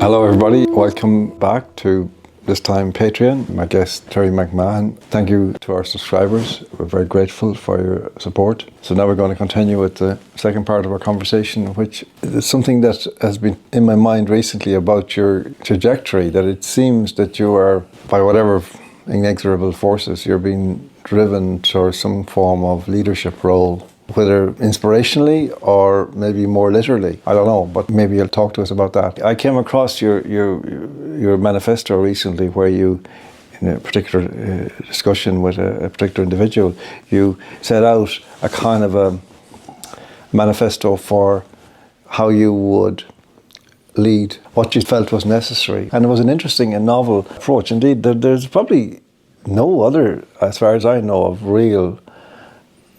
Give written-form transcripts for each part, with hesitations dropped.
Hello everybody, welcome back to this time Patreon. My guest Terry McMahon. Thank you to our subscribers. We're very grateful for your support. So now we're going to continue with the second part of our conversation, which is something that has been in my mind recently about your trajectory, that it seems that you are, by whatever inexorable forces, you're being driven towards some form of leadership role, whether inspirationally or maybe more literally. I don't know, but maybe you'll talk to us about that. I came across your manifesto recently where you, in a particular discussion with a particular individual, you set out a kind of a manifesto for how you would lead, what you felt was necessary. And it was an interesting and novel approach. Indeed, there's probably no other, as far as I know, of real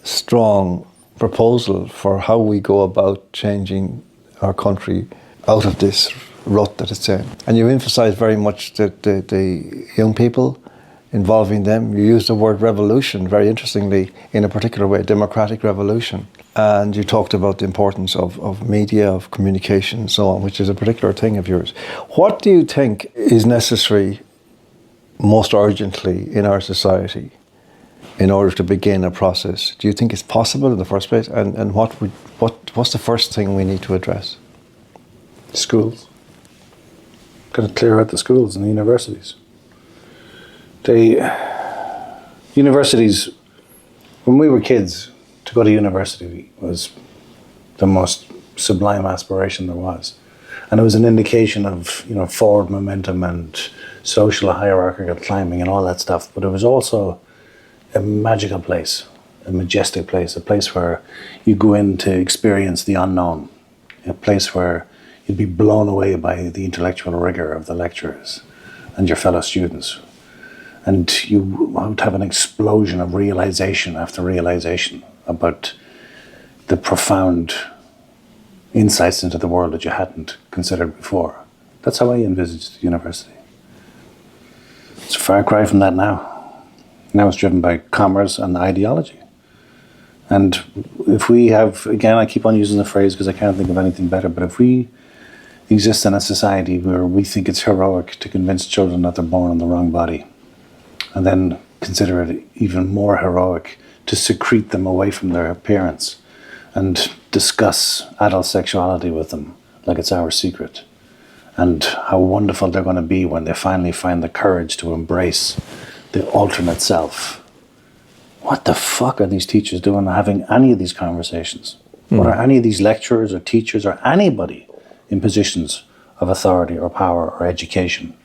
strong proposal for how we go about changing our country out of this rut that it's in. And you emphasise very much that the young people, involving them. You use the word revolution very interestingly in a particular way, democratic revolution. And you talked about the importance of media, of communication and so on, which is a particular thing of yours. What do you think is necessary most urgently in our society in order to begin a process? Do you think it's possible in the first place? And what's the first thing we need to address? Schools. Got to clear out the schools and the universities. Universities, when we were kids, to go to university was the most sublime aspiration there was. And it was an indication of, forward momentum and social hierarchical climbing and all that stuff. But it was also a magical place, a majestic place, a place where you go in to experience the unknown, a place where you'd be blown away by the intellectual rigor of the lecturers and your fellow students. And you would have an explosion of realization after realization about the profound insights into the world that you hadn't considered before. That's how I envisaged the university. It's a far cry from that now. Now it's driven by commerce and ideology. And if we have, again, I keep on using the phrase because I can't think of anything better, but if we exist in a society where we think it's heroic to convince children that they're born in the wrong body, and then consider it even more heroic to secrete them away from their parents and discuss adult sexuality with them like it's our secret, and how wonderful they're going to be when they finally find the courage to embrace the alternate self. What the fuck are these teachers doing having any of these conversations? What are any of these lecturers or teachers or anybody in positions of authority or power or education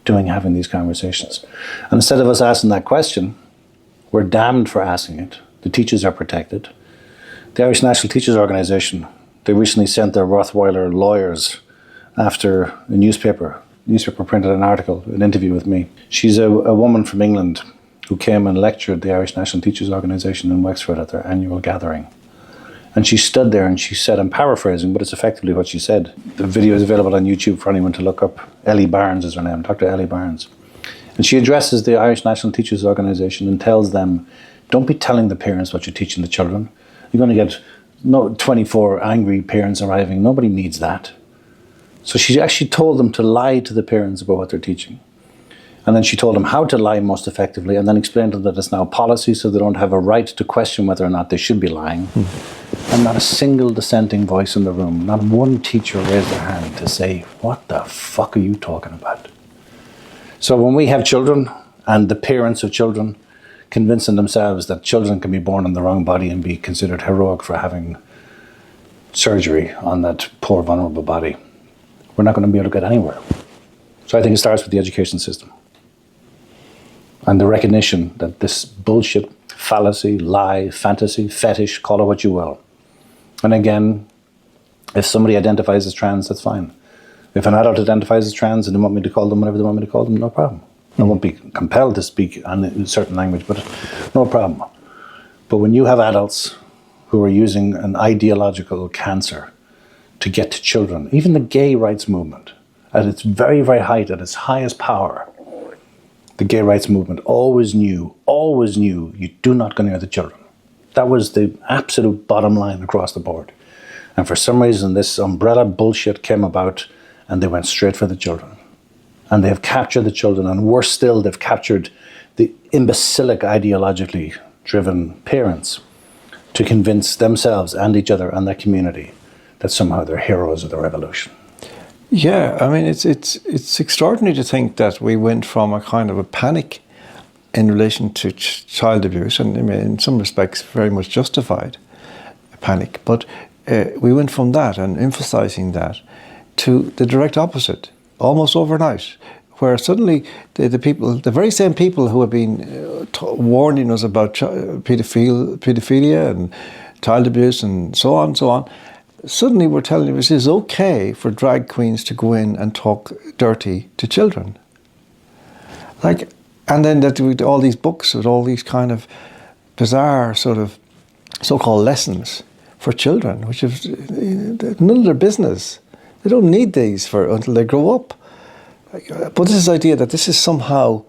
doing having these conversations? And instead of us asking that question, we're damned for asking it. The teachers are protected. The Irish National Teachers Organisation, they recently sent their Rothweiler lawyers after a newspaper printed an article, an interview with me. She's a woman from England who came and lectured the Irish National Teachers Organisation in Wexford at their annual gathering. And she stood there and she said, I'm paraphrasing, but it's effectively what she said. The video is available on YouTube for anyone to look up. Ellie Barnes is her name, Dr. Ellie Barnes. And she addresses the Irish National Teachers Organisation and tells them, don't be telling the parents what you're teaching the children. You're going to get 24 angry parents arriving. Nobody needs that. So she actually told them to lie to the parents about what they're teaching. And then she told them how to lie most effectively, and then explained to them that it's now policy, so they don't have a right to question whether or not they should be lying. And not a single dissenting voice in the room, not one teacher raised their hand to say, what the fuck are you talking about? So when we have children, and the parents of children convincing themselves that children can be born in the wrong body and be considered heroic for having surgery on that poor, vulnerable body, we're not going to be able to get anywhere. So I think it starts with the education system. And the recognition that this bullshit, fallacy, lie, fantasy, fetish, call it what you will. And again, if somebody identifies as trans, that's fine. If an adult identifies as trans and they want me to call them whatever they want me to call them, no problem. I won't be compelled to speak on a certain language, but no problem. But when you have adults who are using an ideological cancer to get to children, even the gay rights movement, at its very, very height, at its highest power, the gay rights movement always knew you do not go near the children. That was the absolute bottom line across the board. And for some reason, this umbrella bullshit came about and they went straight for the children. And they have captured the children, and worse still, they've captured the imbecilic, ideologically driven parents to convince themselves and each other and their community that somehow they're heroes of the revolution. Yeah, I mean, it's extraordinary to think that we went from a kind of a panic in relation to child abuse, and I mean, in some respects very much justified panic, but we went from that and emphasising that to the direct opposite, almost overnight, where suddenly the very same people who have been warning us about paedophilia and child abuse and so on, suddenly we're telling us it's okay for drag queens to go in and talk dirty to children. And then that with all these books with all these kind of bizarre sort of so-called lessons for children, which is none of their business. They don't need these until they grow up. But this idea that this is somehow,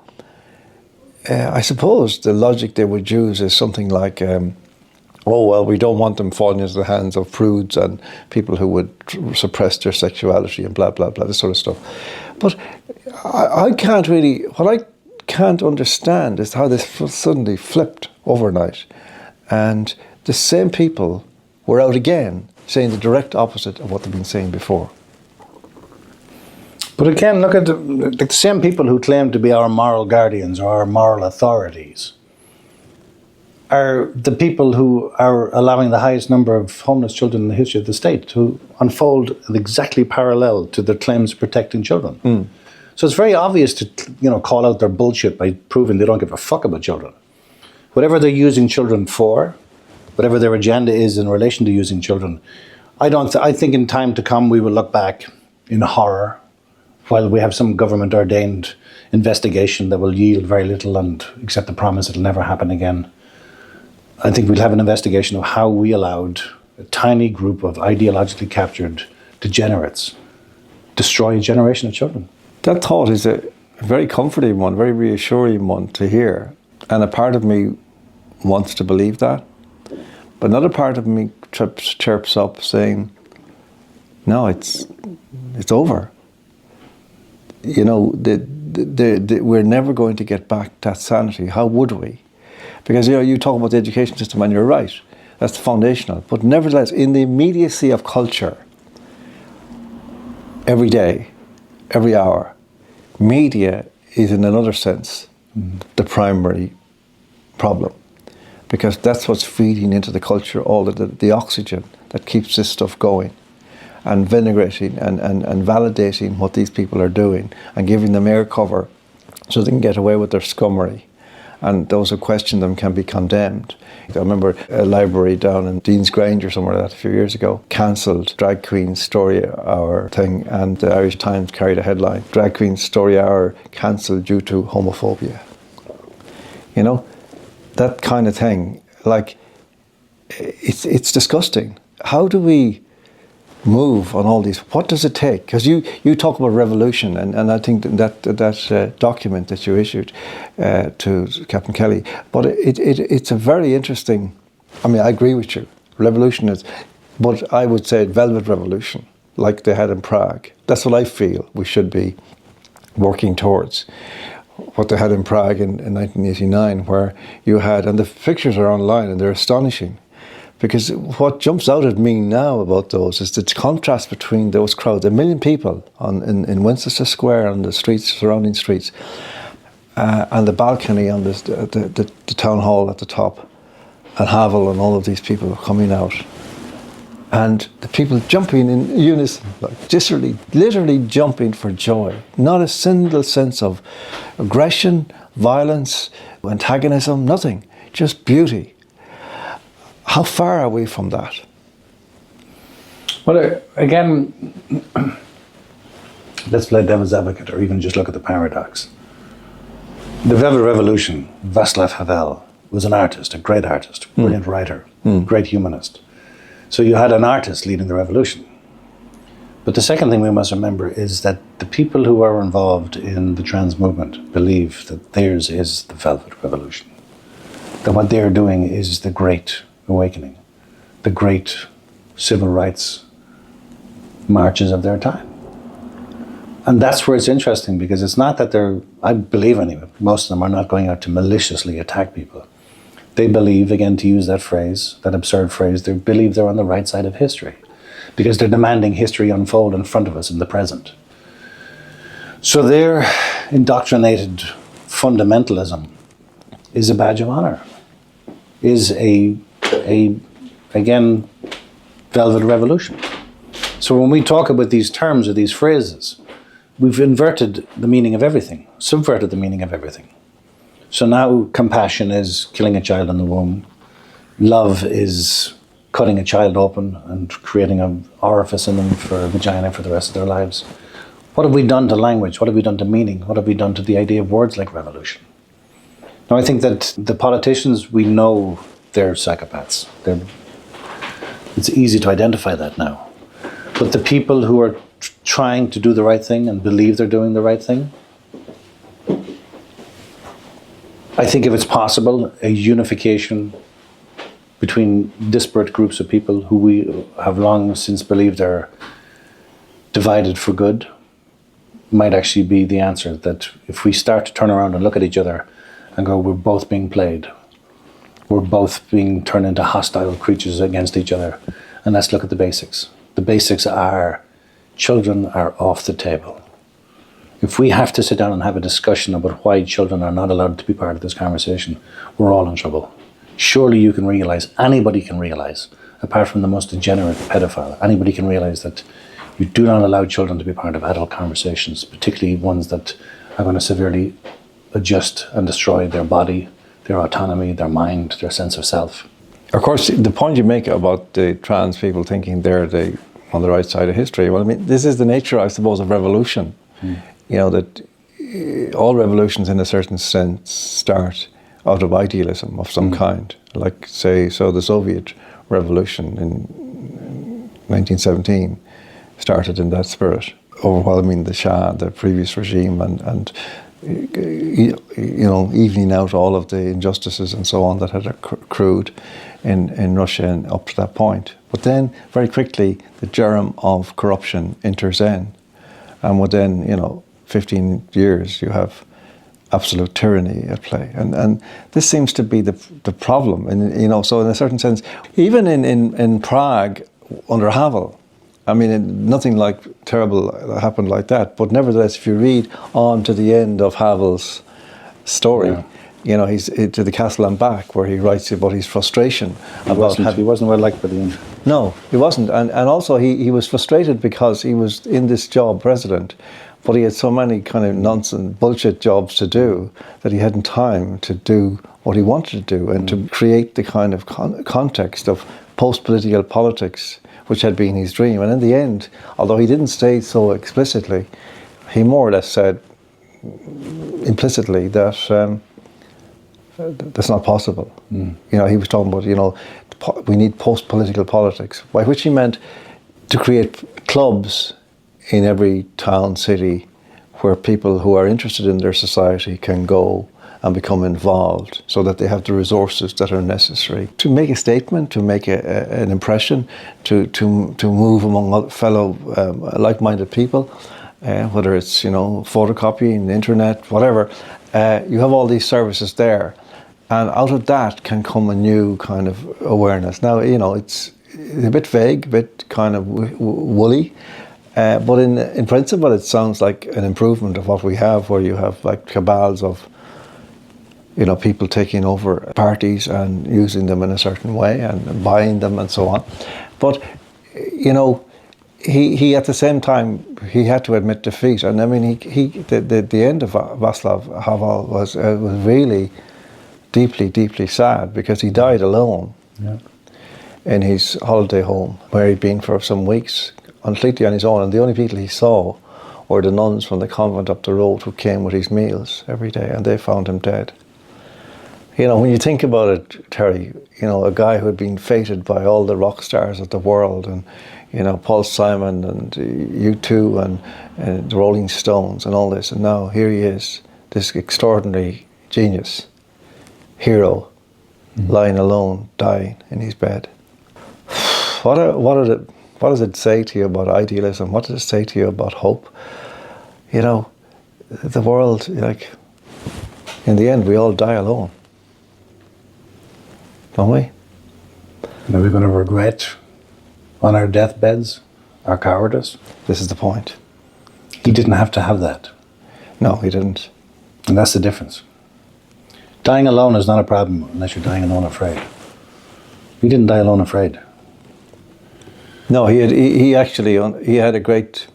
I suppose the logic they would use is something like, we don't want them falling into the hands of prudes and people who would suppress their sexuality and blah, blah, blah, this sort of stuff. But what I can't understand is how this suddenly flipped overnight. And the same people were out again saying the direct opposite of what they've been saying before. But again, look at the same people who claim to be our moral guardians or our moral authorities are the people who are allowing the highest number of homeless children in the history of the state to unfold exactly parallel to their claims of protecting children. Mm. So it's very obvious to call out their bullshit by proving they don't give a fuck about children. Whatever they're using children for, whatever their agenda is in relation to using children, I think in time to come we will look back in horror while we have some government-ordained investigation that will yield very little and accept the promise it'll never happen again. I think we'll have an investigation of how we allowed a tiny group of ideologically captured degenerates destroy a generation of children. That thought is a very comforting one, very reassuring one to hear. And a part of me wants to believe that. But another part of me chirps up saying, no, it's over. We're never going to get back that sanity. How would we? Because you talk about the education system and you're right. That's foundational. But nevertheless, in the immediacy of culture, every day, every hour, media is in another sense the primary problem. Because that's what's feeding into the culture, all the oxygen that keeps this stuff going. And vindicating and validating what these people are doing and giving them air cover so they can get away with their scummery. And those who question them can be condemned. I remember a library down in Dean's Grange or somewhere like that a few years ago cancelled Drag Queen Story Hour thing, and the Irish Times carried a headline, Drag Queen Story Hour cancelled due to homophobia. That kind of thing, it's disgusting. How do we move on all these? What does it take? Because you talk about revolution, and I think that document that you issued to Captain Kelly, but it's a very interesting. I mean, I agree with you. Revolution is, but I would say velvet revolution, like they had in Prague. That's what I feel we should be working towards. What they had in Prague in 1989, where you had, and the pictures are online and they're astonishing. Because what jumps out at me now about those is the contrast between those crowds, 1 million people in Winchester Square and the streets, surrounding streets, and the balcony on the town hall at the top, and Havel and all of these people coming out. And the people jumping in unison, literally jumping for joy. Not a single sense of aggression, violence, antagonism, nothing. Just beauty. How far are we from that? Well, again, let's play devil's advocate, or even just look at the paradox. The Velvet Revolution, Vaclav Havel was an artist, a great artist, brilliant writer, great humanist. So you had an artist leading the revolution. But the second thing we must remember is that the people who are involved in the trans movement believe that theirs is the Velvet Revolution. That what they're doing is the Great Awakening, the great civil rights marches of their time. And that's where it's interesting, because it's not that they're, I believe anyway, most of them are not going out to maliciously attack people. They believe, again, to use that phrase, that absurd phrase, they believe they're on the right side of history, because they're demanding history unfold in front of us in the present. So their indoctrinated fundamentalism is a badge of honor, is again, Velvet Revolution. So when we talk about these terms or these phrases, we've inverted the meaning of everything, subverted the meaning of everything. So now compassion is killing a child in the womb. Love is cutting a child open and creating an orifice in them for a vagina for the rest of their lives. What have we done to language? What have we done to meaning? What have we done to the idea of words like revolution? Now, I think that the politicians, we know they're psychopaths. It's easy to identify that now. But the people who are trying to do the right thing and believe they're doing the right thing, I think if it's possible, a unification between disparate groups of people who we have long since believed are divided for good might actually be the answer. That if we start to turn around and look at each other and go, we're both being played, we're both being turned into hostile creatures against each other, and let's look at the basics. The basics are children are off the table. If we have to sit down and have a discussion about why children are not allowed to be part of this conversation, we're all in trouble. Surely you can realize, anybody can realize, apart from the most degenerate pedophile, anybody can realize that you do not allow children to be part of adult conversations, particularly ones that are going to severely adjust and destroy their body, their autonomy, their mind, their sense of self. Of course, the point you make about the trans people thinking they're on the right side of history, well, I mean, this is the nature, I suppose, of revolution. You know, that all revolutions in a certain sense start out of idealism of some kind. Like, say, so the Soviet Revolution in 1917 started in that spirit, overwhelming the Shah, the previous regime, and you know, evening out all of the injustices and so on that had accrued in Russia and up to that point. But then, very quickly, the germ of corruption enters in, and within, you know, 15 years, you have absolute tyranny at play. And this seems to be the problem. And, you know, so in a certain sense, even in Prague, under Havel, I mean, nothing like terrible happened like that. But nevertheless, if you read on to the end of Havel's story, you know, he's to the castle and back, where he writes about his frustration. He wasn't well liked by the end. No, he wasn't. And also he was frustrated because he was in this job, president, but he had so many kind of nonsense, bullshit jobs to do that he hadn't time to do what he wanted to do and to create the kind of context of post-political politics, which had been his dream. And in the end, although he didn't say so explicitly, he more or less said implicitly that that's not possible. You know, he was talking about, you know, we need post-political politics, by which he meant to create clubs in every town, city, where people who are interested in their society can go and become involved, so that they have the resources that are necessary to make a statement, to make an impression, to move among fellow like-minded people, whether it's, you know, photocopying, the internet, whatever. You have all these services there, and out of that can come a new kind of awareness. Now, you know, it's a bit vague, a bit kind of woolly, but in principle, it sounds like an improvement of what we have, where you have like cabals of, you know, people taking over parties and using them in a certain way and buying them and so on. But, you know, he at the same time, he had to admit defeat. And I mean, the end of Vaclav Havel was really deeply, deeply sad, because he died alone in his holiday home, where he'd been for some weeks, completely on his own. And the only people he saw or the nuns from the convent up the road who came with his meals every day, and they found him dead. You know, when you think about it, Terry, you know, a guy who had been feted by all the rock stars of the world, and, you know, Paul Simon and U2 and the Rolling Stones and all this, and now here he is, this extraordinary genius, hero, lying alone, dying in his bed. What does it say to you about idealism? What does it say to you about hope? You know, the world, like, in the end, we all die alone. Don't we? And are we going to regret on our deathbeds our cowardice? This is the point. He didn't have to have that. No, he didn't. And that's the difference. Dying alone is not a problem unless you're dying alone afraid. He didn't die alone afraid. No, he had a great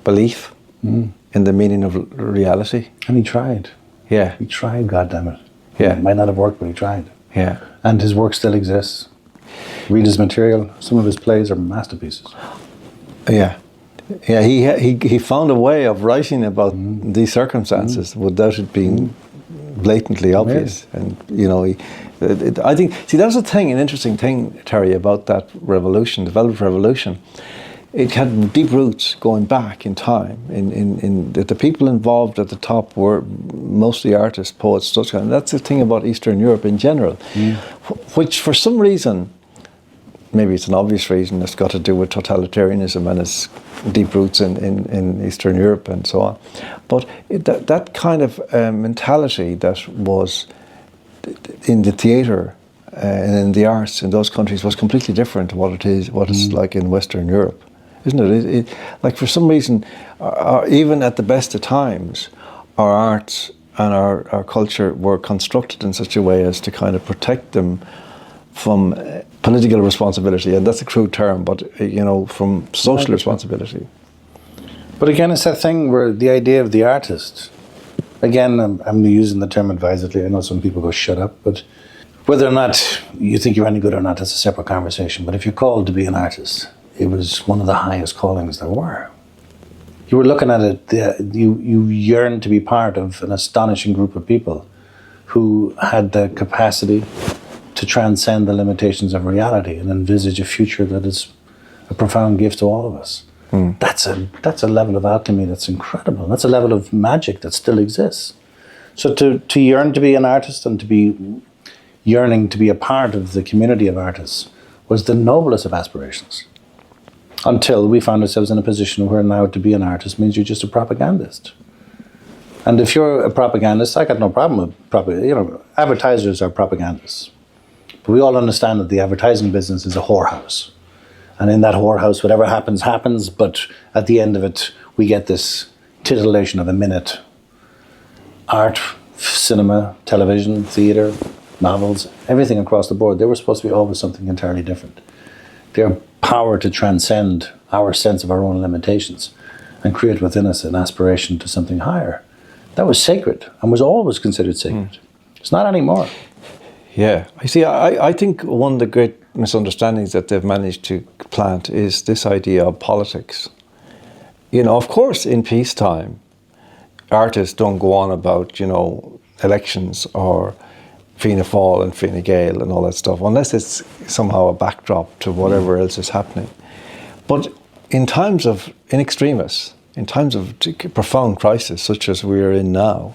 belief in the meaning of reality. And he tried. Yeah. He tried, goddammit. Yeah. It might not have worked, but he tried. Yeah. And his work still exists. Read his material. Some of his plays are masterpieces. Yeah. Yeah, he found a way of writing about these circumstances without it being blatantly obvious. Yeah. And, you know, I think, see, that's an interesting thing, Terry, about that revolution, the Velvet Revolution. It had deep roots going back in time. In the people involved at the top were mostly artists, poets, such kind. And that's the thing about Eastern Europe in general, which for some reason, maybe it's an obvious reason, it's got to do with totalitarianism and its deep roots in Eastern Europe and so on. But that kind of mentality that was in the theatre and in the arts in those countries was completely different to what it's like in Western Europe, isn't it? Like, for some reason, even at the best of times, our arts and our culture were constructed in such a way as to kind of protect them from political responsibility, and that's a crude term, but, you know, from social responsibility. But again, it's that thing where the idea of the artist, again, I'm using the term advisedly. I know some people go, shut up, but whether or not you think you're any good or not, that's a separate conversation. But if you're called to be an artist, it was one of the highest callings there were. You were looking at it, you yearned to be part of an astonishing group of people who had the capacity to transcend the limitations of reality and envisage a future that is a profound gift to all of us. That's a level of alchemy that's incredible. That's a level of magic that still exists. So to yearn to be an artist and to be yearning to be a part of the community of artists was the noblest of aspirations. Until we found ourselves in a position where now to be an artist means you're just a propagandist. And if you're a propagandist, I got no problem with advertisers are propagandists. But we all understand that the advertising business is a whorehouse. And in that whorehouse, whatever happens, happens, but at the end of it, we get this titillation of a minute. Art, cinema, television, theatre, novels, everything across the board, they were supposed to be always something entirely different. Their power to transcend our sense of our own limitations and create within us an aspiration to something higher. That was sacred and was always considered sacred. It's not anymore. Yeah, I think one of the great misunderstandings that they've managed to plant is this idea of politics. You know, of course, in peacetime, artists don't go on about, you know, elections or Fianna Fáil and Fine Gael and all that stuff, unless it's somehow a backdrop to whatever else is happening. But in times of, in extremis, in times of profound crisis, such as we are in now,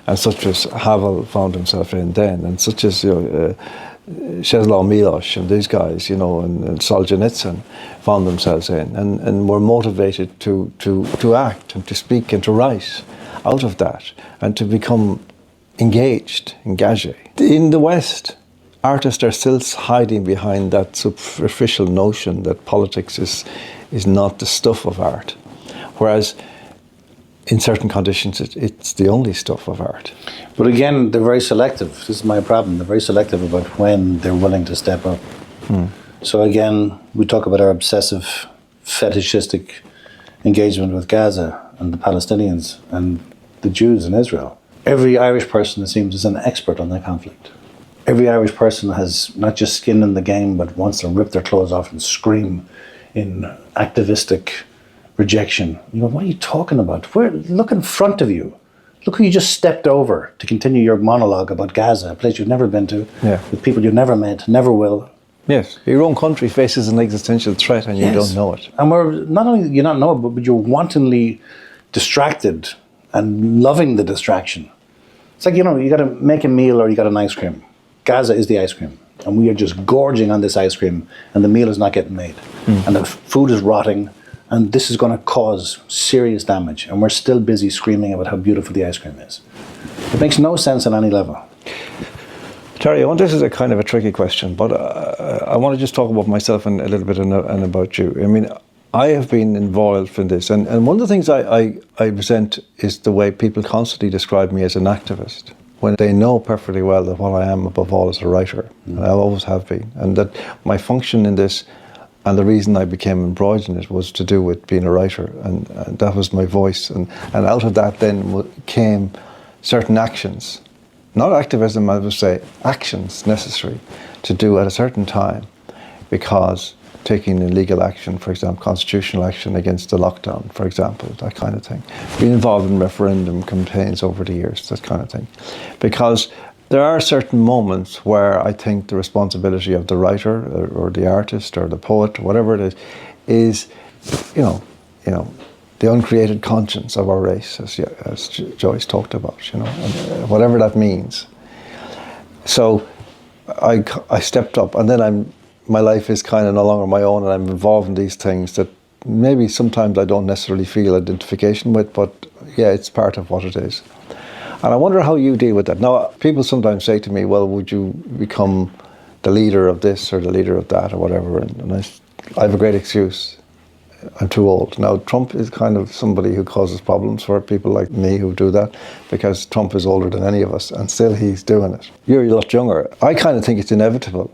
and such as Havel found himself in then, and such as, you know, Czesław Miłosz and these guys, you know, and Solzhenitsyn found themselves in, and were motivated to act and to speak and to write out of that, and to become engaged. In the West, artists are still hiding behind that superficial notion that politics is not the stuff of art, whereas in certain conditions, it's the only stuff of art. But again, they're very selective. This is my problem. They're very selective about when they're willing to step up. So again, we talk about our obsessive, fetishistic engagement with Gaza and the Palestinians and the Jews in Israel. Every Irish person, it seems, is an expert on that conflict. Every Irish person has not just skin in the game, but wants to rip their clothes off and scream in activistic rejection. You go, what are you talking about? Look in front of you. Look who you just stepped over to continue your monologue about Gaza, a place you've never been to, with people you've never met, never will. Yes, your own country faces an existential threat and you don't know it. And we're not only you not know it, but you're wantonly distracted and loving the distraction. It's like, you got to make a meal or you got an ice cream. Gaza is the ice cream. And we are just gorging on this ice cream and the meal is not getting made. And the food is rotting. And this is going to cause serious damage. And we're still busy screaming about how beautiful the ice cream is. It makes no sense on any level. Terry, this is a kind of a tricky question, but I want to just talk about myself and a little bit and about you. I mean, I have been involved in this. And one of the things I resent is the way people constantly describe me as an activist, when they know perfectly well that what I am above all is a writer. And I always have been. And that my function in this, and the reason I became embroiled in it, was to do with being a writer, and that was my voice. And out of that then came certain actions, not activism, I would say, actions necessary to do at a certain time, because taking illegal action, for example, constitutional action against the lockdown, for example, that kind of thing. Being involved in referendum campaigns over the years, that kind of thing. Because there are certain moments where I think the responsibility of the writer or the artist or the poet, or whatever it is, the uncreated conscience of our race, as Joyce talked about, and whatever that means. So I stepped up, and then my life is kind of no longer my own, and I'm involved in these things that maybe sometimes I don't necessarily feel identification with, but yeah, it's part of what it is. And I wonder how you deal with that. Now, people sometimes say to me, well, would you become the leader of this or the leader of that or whatever? And I have a great excuse. I'm too old. Now, Trump is kind of somebody who causes problems for people like me who do that, because Trump is older than any of us, and still he's doing it. You're a lot younger. I kind of think it's inevitable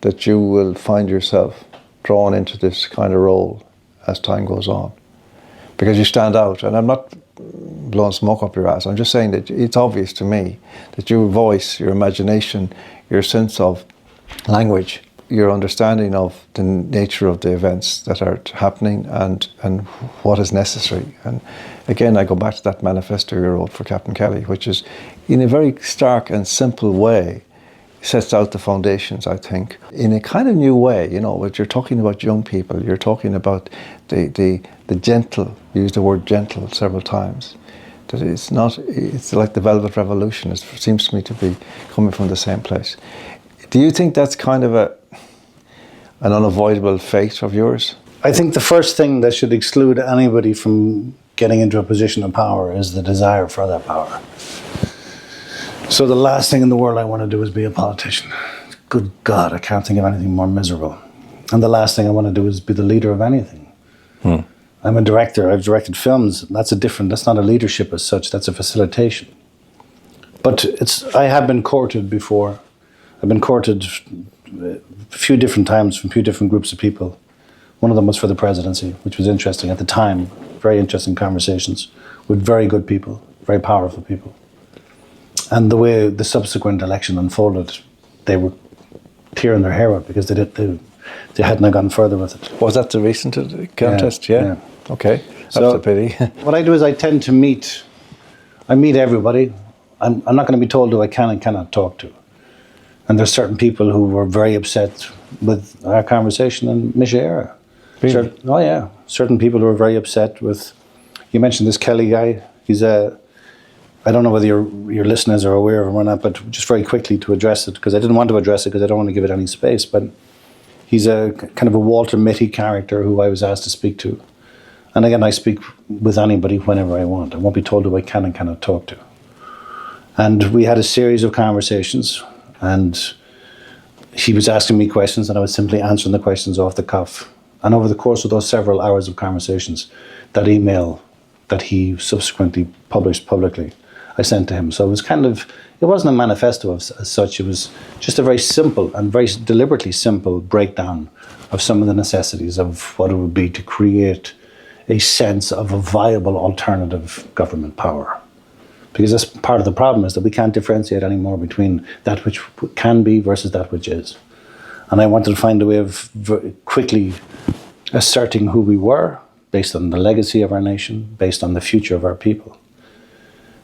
that you will find yourself drawn into this kind of role as time goes on, because you stand out. And I'm not blowing smoke up your ass. I'm just saying that it's obvious to me that your voice, your imagination, your sense of language, your understanding of the nature of the events that are happening and what is necessary. And again, I go back to that manifesto you wrote for Captain Kelly, which is, in a very stark and simple way, sets out the foundations, I think, in a kind of new way. But you're talking about young people, you're talking about the gentle, you used the word gentle several times, that it's like the Velvet Revolution. It seems to me to be coming from the same place. Do you think that's kind of an unavoidable fate of yours? I think the first thing that should exclude anybody from getting into a position of power is the desire for that power. So the last thing in the world I want to do is be a politician. Good God, I can't think of anything more miserable. And the last thing I want to do is be the leader of anything. I'm a director, I've directed films. That's not a leadership as such, that's a facilitation. But I have been courted before. I've been courted a few different times from a few different groups of people. One of them was for the presidency, which was interesting at the time. Very interesting conversations with very good people, very powerful people. And the way the subsequent election unfolded, they were tearing their hair out because they hadn't gone further with it. Was that the recent contest? Yeah. Okay, that's a pity. What I do is I tend to meet everybody. I'm not going to be told who I can and cannot talk to. And there's certain people who were very upset with our conversation in Misha. Really? Oh yeah, certain people who were very upset with. You mentioned this Kelly guy. He's I don't know whether your listeners are aware of him or not, but just very quickly to address it, because I didn't want to address it because I don't want to give it any space. But he's a kind of a Walter Mitty character who I was asked to speak to. And again, I speak with anybody whenever I want. I won't be told who I can and cannot talk to. And we had a series of conversations, and he was asking me questions and I was simply answering the questions off the cuff. And over the course of those several hours of conversations, that email that he subsequently published publicly, I sent to him. So it wasn't a manifesto as such, it was just a very simple and very deliberately simple breakdown of some of the necessities of what it would be to create a sense of a viable alternative government power. Because that's part of the problem, is that we can't differentiate anymore between that which can be versus that which is. And I wanted to find a way of quickly asserting who we were, based on the legacy of our nation, based on the future of our people.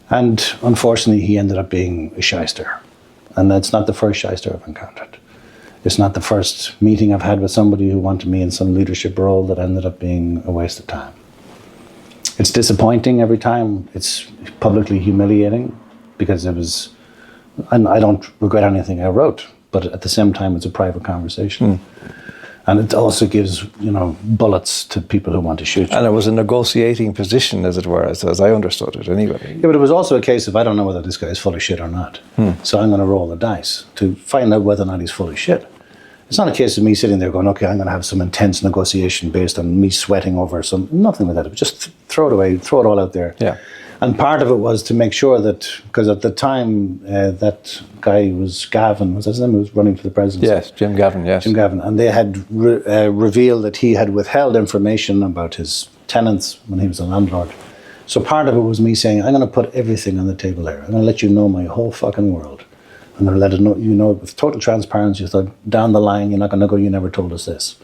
And unfortunately, he ended up being a shyster. And that's not the first shyster I've encountered. It's not the first meeting I've had with somebody who wanted me in some leadership role that ended up being a waste of time. It's disappointing every time. It's publicly humiliating because it was, and I don't regret anything I wrote, but at the same time, it's a private conversation. And it also gives, bullets to people who want to shoot you. And it was a negotiating position, as it were, as I understood it anyway. Yeah, but it was also a case of, I don't know whether this guy is full of shit or not. So I'm going to roll the dice to find out whether or not he's full of shit. It's not a case of me sitting there going, okay, I'm going to have some intense negotiation based on me sweating over nothing like that. It was just throw it away, throw it all out there. Yeah. And part of it was to make sure that, because at the time, that guy was Gavin, was that his name, who was running for the presidency? Yes, Jim Gavin, yes. Jim Gavin. And they had revealed that he had withheld information about his tenants when he was a landlord. So part of it was me saying, I'm going to put everything on the table here. I'm going to let you know my whole fucking world. I'm going to let you know with total transparency, so down the line, you're not going to go, you never told us this.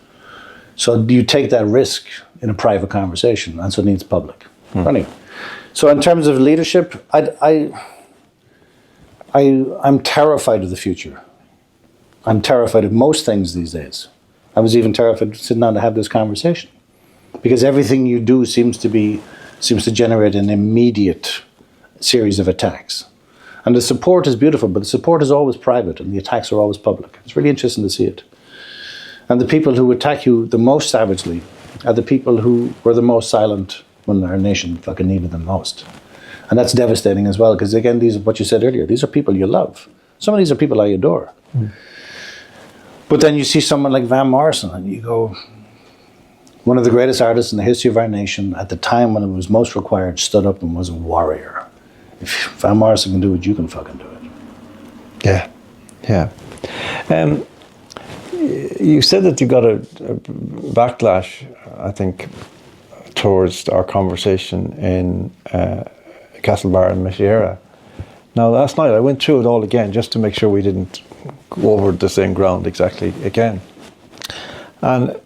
So you take that risk in a private conversation, and so it needs public. Anyway. So in terms of leadership, I'm terrified of the future. I'm terrified of most things these days. I was even terrified sitting down to have this conversation, because everything you do seems to generate an immediate series of attacks. And the support is beautiful, but the support is always private and the attacks are always public. It's really interesting to see it. And the people who attack you the most savagely are the people who were the most silent when our nation fucking needed them most. And that's devastating as well, because again, these are what you said earlier, these are people you love. Some of these are people I adore. But then you see someone like Van Morrison and you go, one of the greatest artists in the history of our nation, at the time when it was most required, stood up and was a warrior. If Van Morrison can do it, you can fucking do it. Yeah. You said that you got a backlash, I think, towards our conversation in Castlebar and Madeira. Now, last night I went through it all again just to make sure we didn't go over the same ground exactly again. And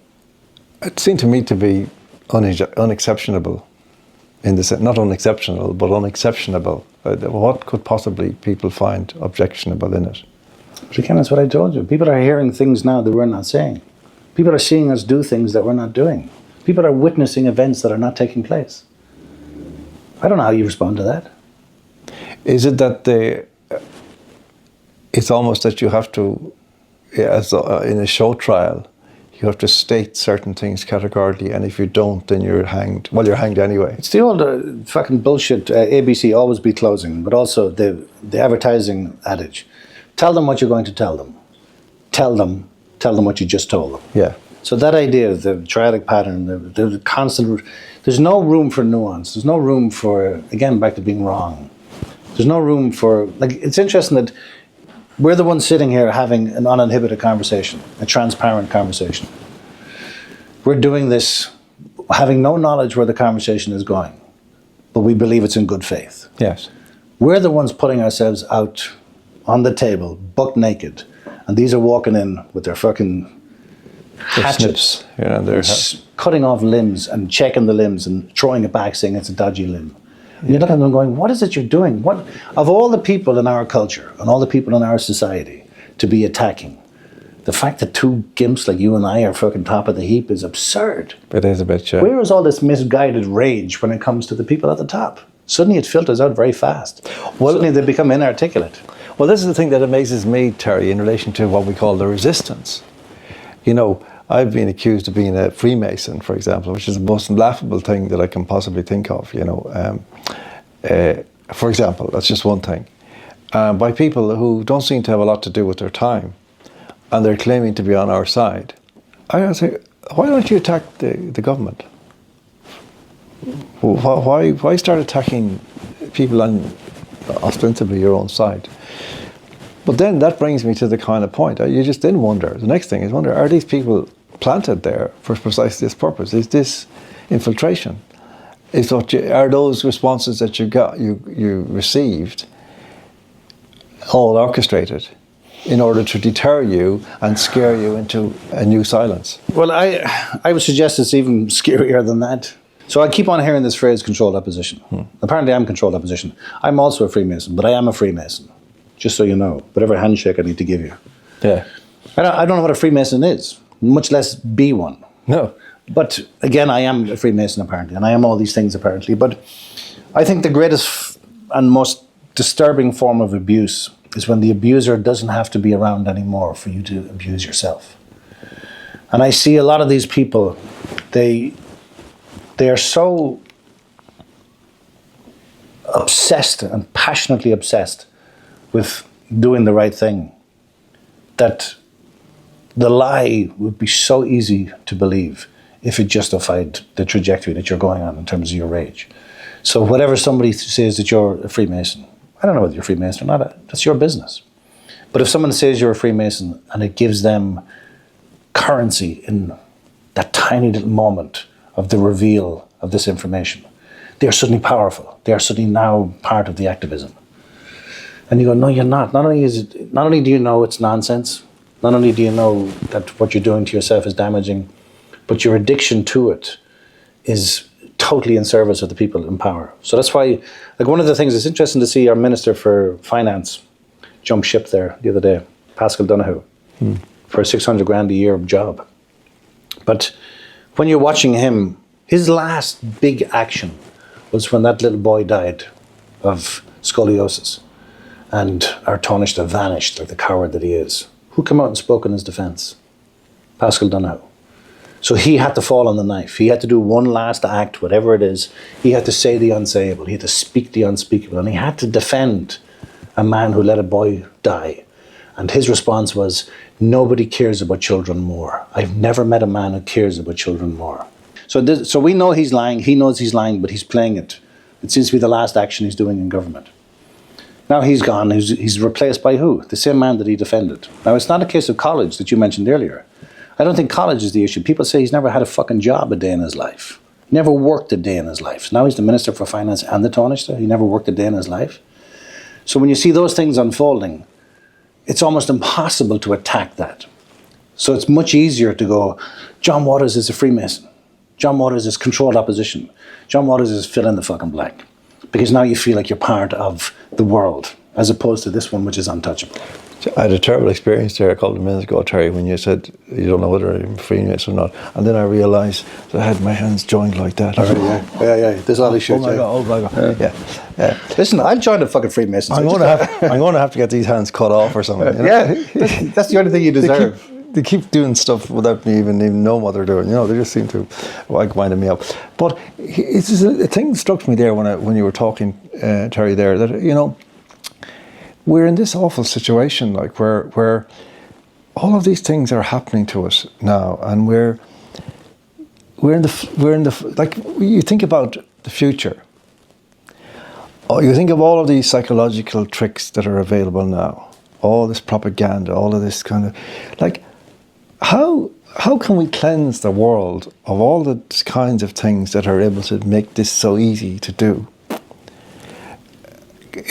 it seemed to me to be unexceptionable. In the sense, not unexceptional, but unexceptionable. What could possibly people find objectionable in it? But again, that's what I told you. People are hearing things now that we're not saying. People are seeing us do things that we're not doing. People are witnessing events that are not taking place. I don't know how you respond to that. Is it that it's almost that you have to, as in a show trial, you have to state certain things categorically, and if you don't, then you're hanged. Well, you're hanged anyway. It's the old fucking bullshit, ABC, always be closing, but also the advertising adage. Tell them what you're going to tell them. Tell them what you just told them. Yeah. So that idea of the triadic pattern, the constant, there's no room for nuance. There's no room for, again, back to being wrong. There's no room for, it's interesting that we're the ones sitting here having an uninhibited conversation, a transparent conversation. We're doing this having no knowledge where the conversation is going, but we believe it's in good faith. Yes. We're the ones putting ourselves out on the table, buck naked, and these are walking in with their fucking hatchets, cutting off limbs and checking the limbs and throwing it back saying it's a dodgy limb. And you're looking at them going, what is it you're doing? What, of all the people in our culture and all the people in our society to be attacking, the fact that two gimps like you and I are fucking top of the heap is absurd. It is a bit, yeah. Where is all this misguided rage when it comes to the people at the top? Suddenly it filters out very fast. Well, suddenly they become inarticulate. Well, this is the thing that amazes me, Terry, in relation to what we call the resistance. You know, I've been accused of being a Freemason, for example, which is the most laughable thing that I can possibly think of, you know. For example, that's just one thing. By people who don't seem to have a lot to do with their time, and they're claiming to be on our side. I say, why don't you attack the government? Why start attacking people on ostensibly your own side? But then that brings me to the kind of point. You just then wonder, the next thing is wonder, are these people planted there for precisely this purpose? Is this infiltration? Are those responses that you received all orchestrated in order to deter you and scare you into a new silence? Well, I would suggest it's even scarier than that. So I keep on hearing this phrase, controlled opposition. Apparently I'm controlled opposition. I'm also a Freemason, but I am a Freemason, just so you know. Whatever handshake I need to give you. Yeah. I don't know what a Freemason is, much less be one. No. But again, I am a Freemason apparently, and I am all these things apparently. But I think the greatest and most disturbing form of abuse is when the abuser doesn't have to be around anymore for you to abuse yourself. And I see a lot of these people, they are so obsessed and passionately obsessed with doing the right thing that the lie would be so easy to believe if it justified the trajectory that you're going on in terms of your rage. So whatever somebody says that you're a Freemason, I don't know whether you're a Freemason or not, that's your business. But if someone says you're a Freemason and it gives them currency in that tiny little moment of the reveal of this information, they are suddenly powerful. They are suddenly now part of the activism. And you go, no, you're not. Not only do you know it's nonsense, not only do you know that what you're doing to yourself is damaging, but your addiction to it is totally in service of the people in power. So that's why, like, one of the things it's interesting to see our Minister for Finance jump ship there the other day, Pascal Donoghue, for a 600 grand a year job. But when you're watching him, his last big action was when that little boy died of scoliosis and our Taoiseach vanished like the coward that he is. Who came out and spoke in his defence? Pascal Donoghue. So he had to fall on the knife. He had to do one last act, whatever it is. He had to say the unsayable. He had to speak the unspeakable. And he had to defend a man who let a boy die. And his response was, nobody cares about children more. I've never met a man who cares about children more. So we know he's lying. He knows he's lying, but he's playing it. It seems to be the last action he's doing in government. Now he's gone. He's replaced by who? The same man that he defended. Now, it's not a case of college that you mentioned earlier. I don't think college is the issue. People say he's never had a fucking job a day in his life. He never worked a day in his life. Now he's the Minister for Finance and the Taoiseach. He never worked a day in his life. So when you see those things unfolding, it's almost impossible to attack that. So it's much easier to go, John Waters is a Freemason. John Waters is controlled opposition. John Waters is fill in the fucking blank. Because now you feel like you're part of the world, as opposed to this one which is untouchable. I had a terrible experience there a couple of minutes ago, Terry, when you said you don't know whether I'm Freemason or not. And then I realised that I had my hands joined like that. Yeah. There's all these shit. Oh my God. Yeah. Listen, I'll join the fucking Freemasons. I'm going to have to get these hands cut off or something. You know? Yeah, that's the only thing you deserve. They keep doing stuff without me even knowing what they're doing. You know, they just seem to like winding me up. But it's just a thing struck me there when you were talking, Terry, there, that, you know, we're in this awful situation, like where all of these things are happening to us now, and we're in the like, you think about the future. Oh, you think of all of these psychological tricks that are available now, all this propaganda, all of this kind of, like, how can we cleanse the world of all the kinds of things that are able to make this so easy to do?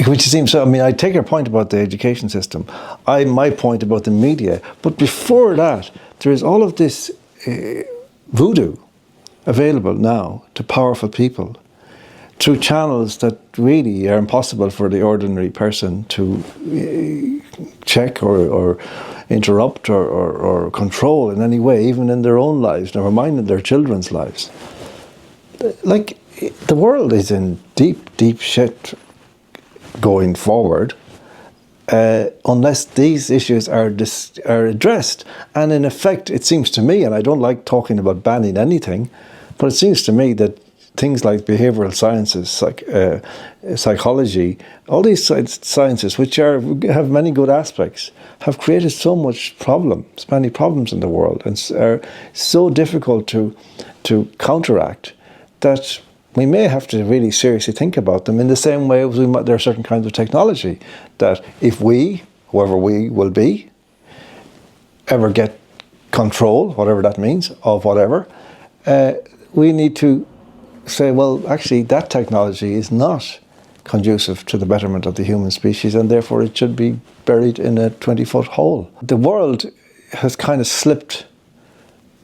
Which seems so. I mean, I take your point about the education system. My point about the media. But before that, there is all of this voodoo available now to powerful people through channels that really are impossible for the ordinary person to check or interrupt or control in any way, even in their own lives, never mind in their children's lives. Like, the world is in deep, deep shit going forward, unless these issues are addressed. And in effect, it seems to me, and I don't like talking about banning anything, but it seems to me that things like behavioral sciences, psychology, all these sciences, which have many good aspects, have created so many problems in the world, and are so difficult to counteract, that we may have to really seriously think about them, in the same way as there are certain kinds of technology that if we, whoever we will be, ever get control, whatever that means, of whatever, we need to say, well, actually, that technology is not conducive to the betterment of the human species, and therefore it should be buried in a 20-foot hole. The world has kind of slipped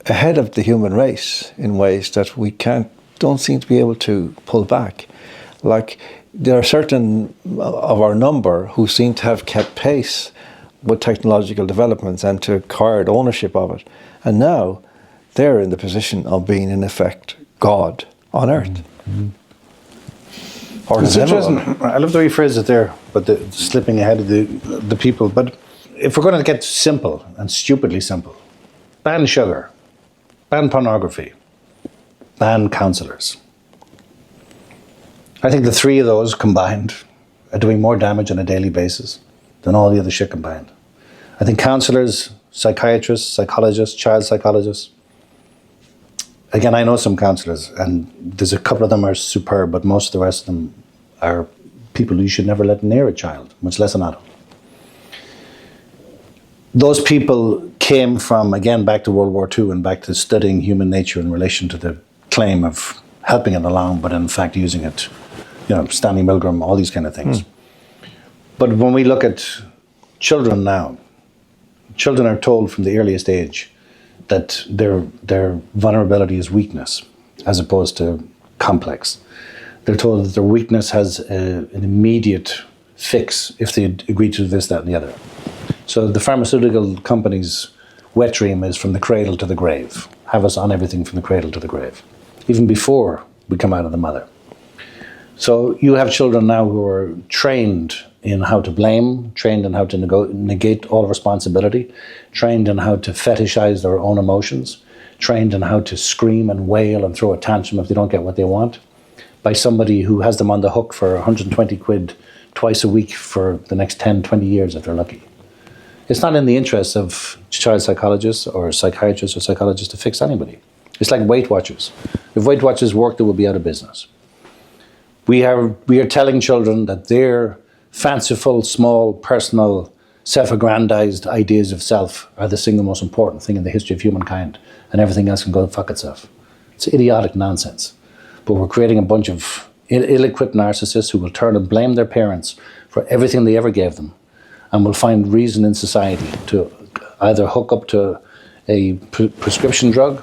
ahead of the human race in ways that we can't don't seem to be able to pull back. Like, there are certain of our number who seem to have kept pace with technological developments and to acquired ownership of it. And now they're in the position of being, in effect, God on earth. Mm-hmm. Or it's interesting. I love the way you phrase it there, but slipping ahead of the people. But if we're going to get simple and stupidly simple, ban sugar, ban pornography, ban counsellors. I think the three of those combined are doing more damage on a daily basis than all the other shit combined. I think counsellors, psychiatrists, psychologists, child psychologists. Again, I know some counsellors, and there's a couple of them are superb, but most of the rest of them are people you should never let near a child, much less an adult. Those people came from, again, back to World War II and back to studying human nature in relation to the claim of helping it along, but in fact using it, Stanley Milgram, all these kind of things. But when we look at children now, children are told from the earliest age that their vulnerability is weakness as opposed to complex. They're told that their weakness has an immediate fix if they agree to this, that, and the other. So the pharmaceutical companies' wet dream is from the cradle to the grave. Have us on everything from the cradle to the grave, even before we come out of the mother. So you have children now who are trained in how to blame, trained in how to negate all responsibility, trained in how to fetishize their own emotions, trained in how to scream and wail and throw a tantrum if they don't get what they want, by somebody who has them on the hook for 120 quid twice a week for the next 10, 20 years if they're lucky. It's not in the interest of child psychologists or psychiatrists or psychologists to fix anybody. It's like Weight Watchers. If Weight Watchers worked, they would be out of business. We are telling children that their fanciful, small, personal, self-aggrandized ideas of self are the single most important thing in the history of humankind, and everything else can go fuck itself. It's idiotic nonsense. But we're creating a bunch of ill-equipped narcissists who will turn and blame their parents for everything they ever gave them, and will find reason in society to either hook up to a prescription drug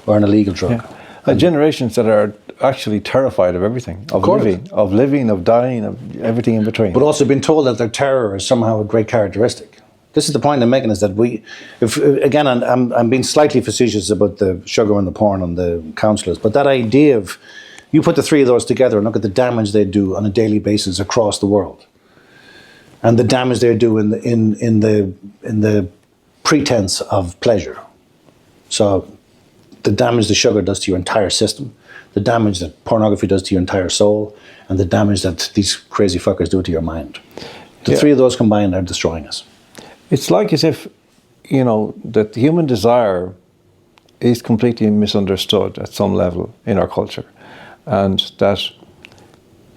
or an illegal drug. Yeah. Generations that are actually terrified of everything, of living, of dying, of everything in between. But also been told that their terror is somehow a great characteristic. This is the point I'm making, is that I'm being slightly facetious about the sugar and the porn and the counsellors, but that idea of, you put the three of those together and look at the damage they do on a daily basis across the world, and the damage they do in the pretense of pleasure. So the damage the sugar does to your entire system, the damage that pornography does to your entire soul, and the damage that these crazy fuckers do to your mind. The three of those combined are destroying us. It's like as if, that the human desire is completely misunderstood at some level in our culture. And that,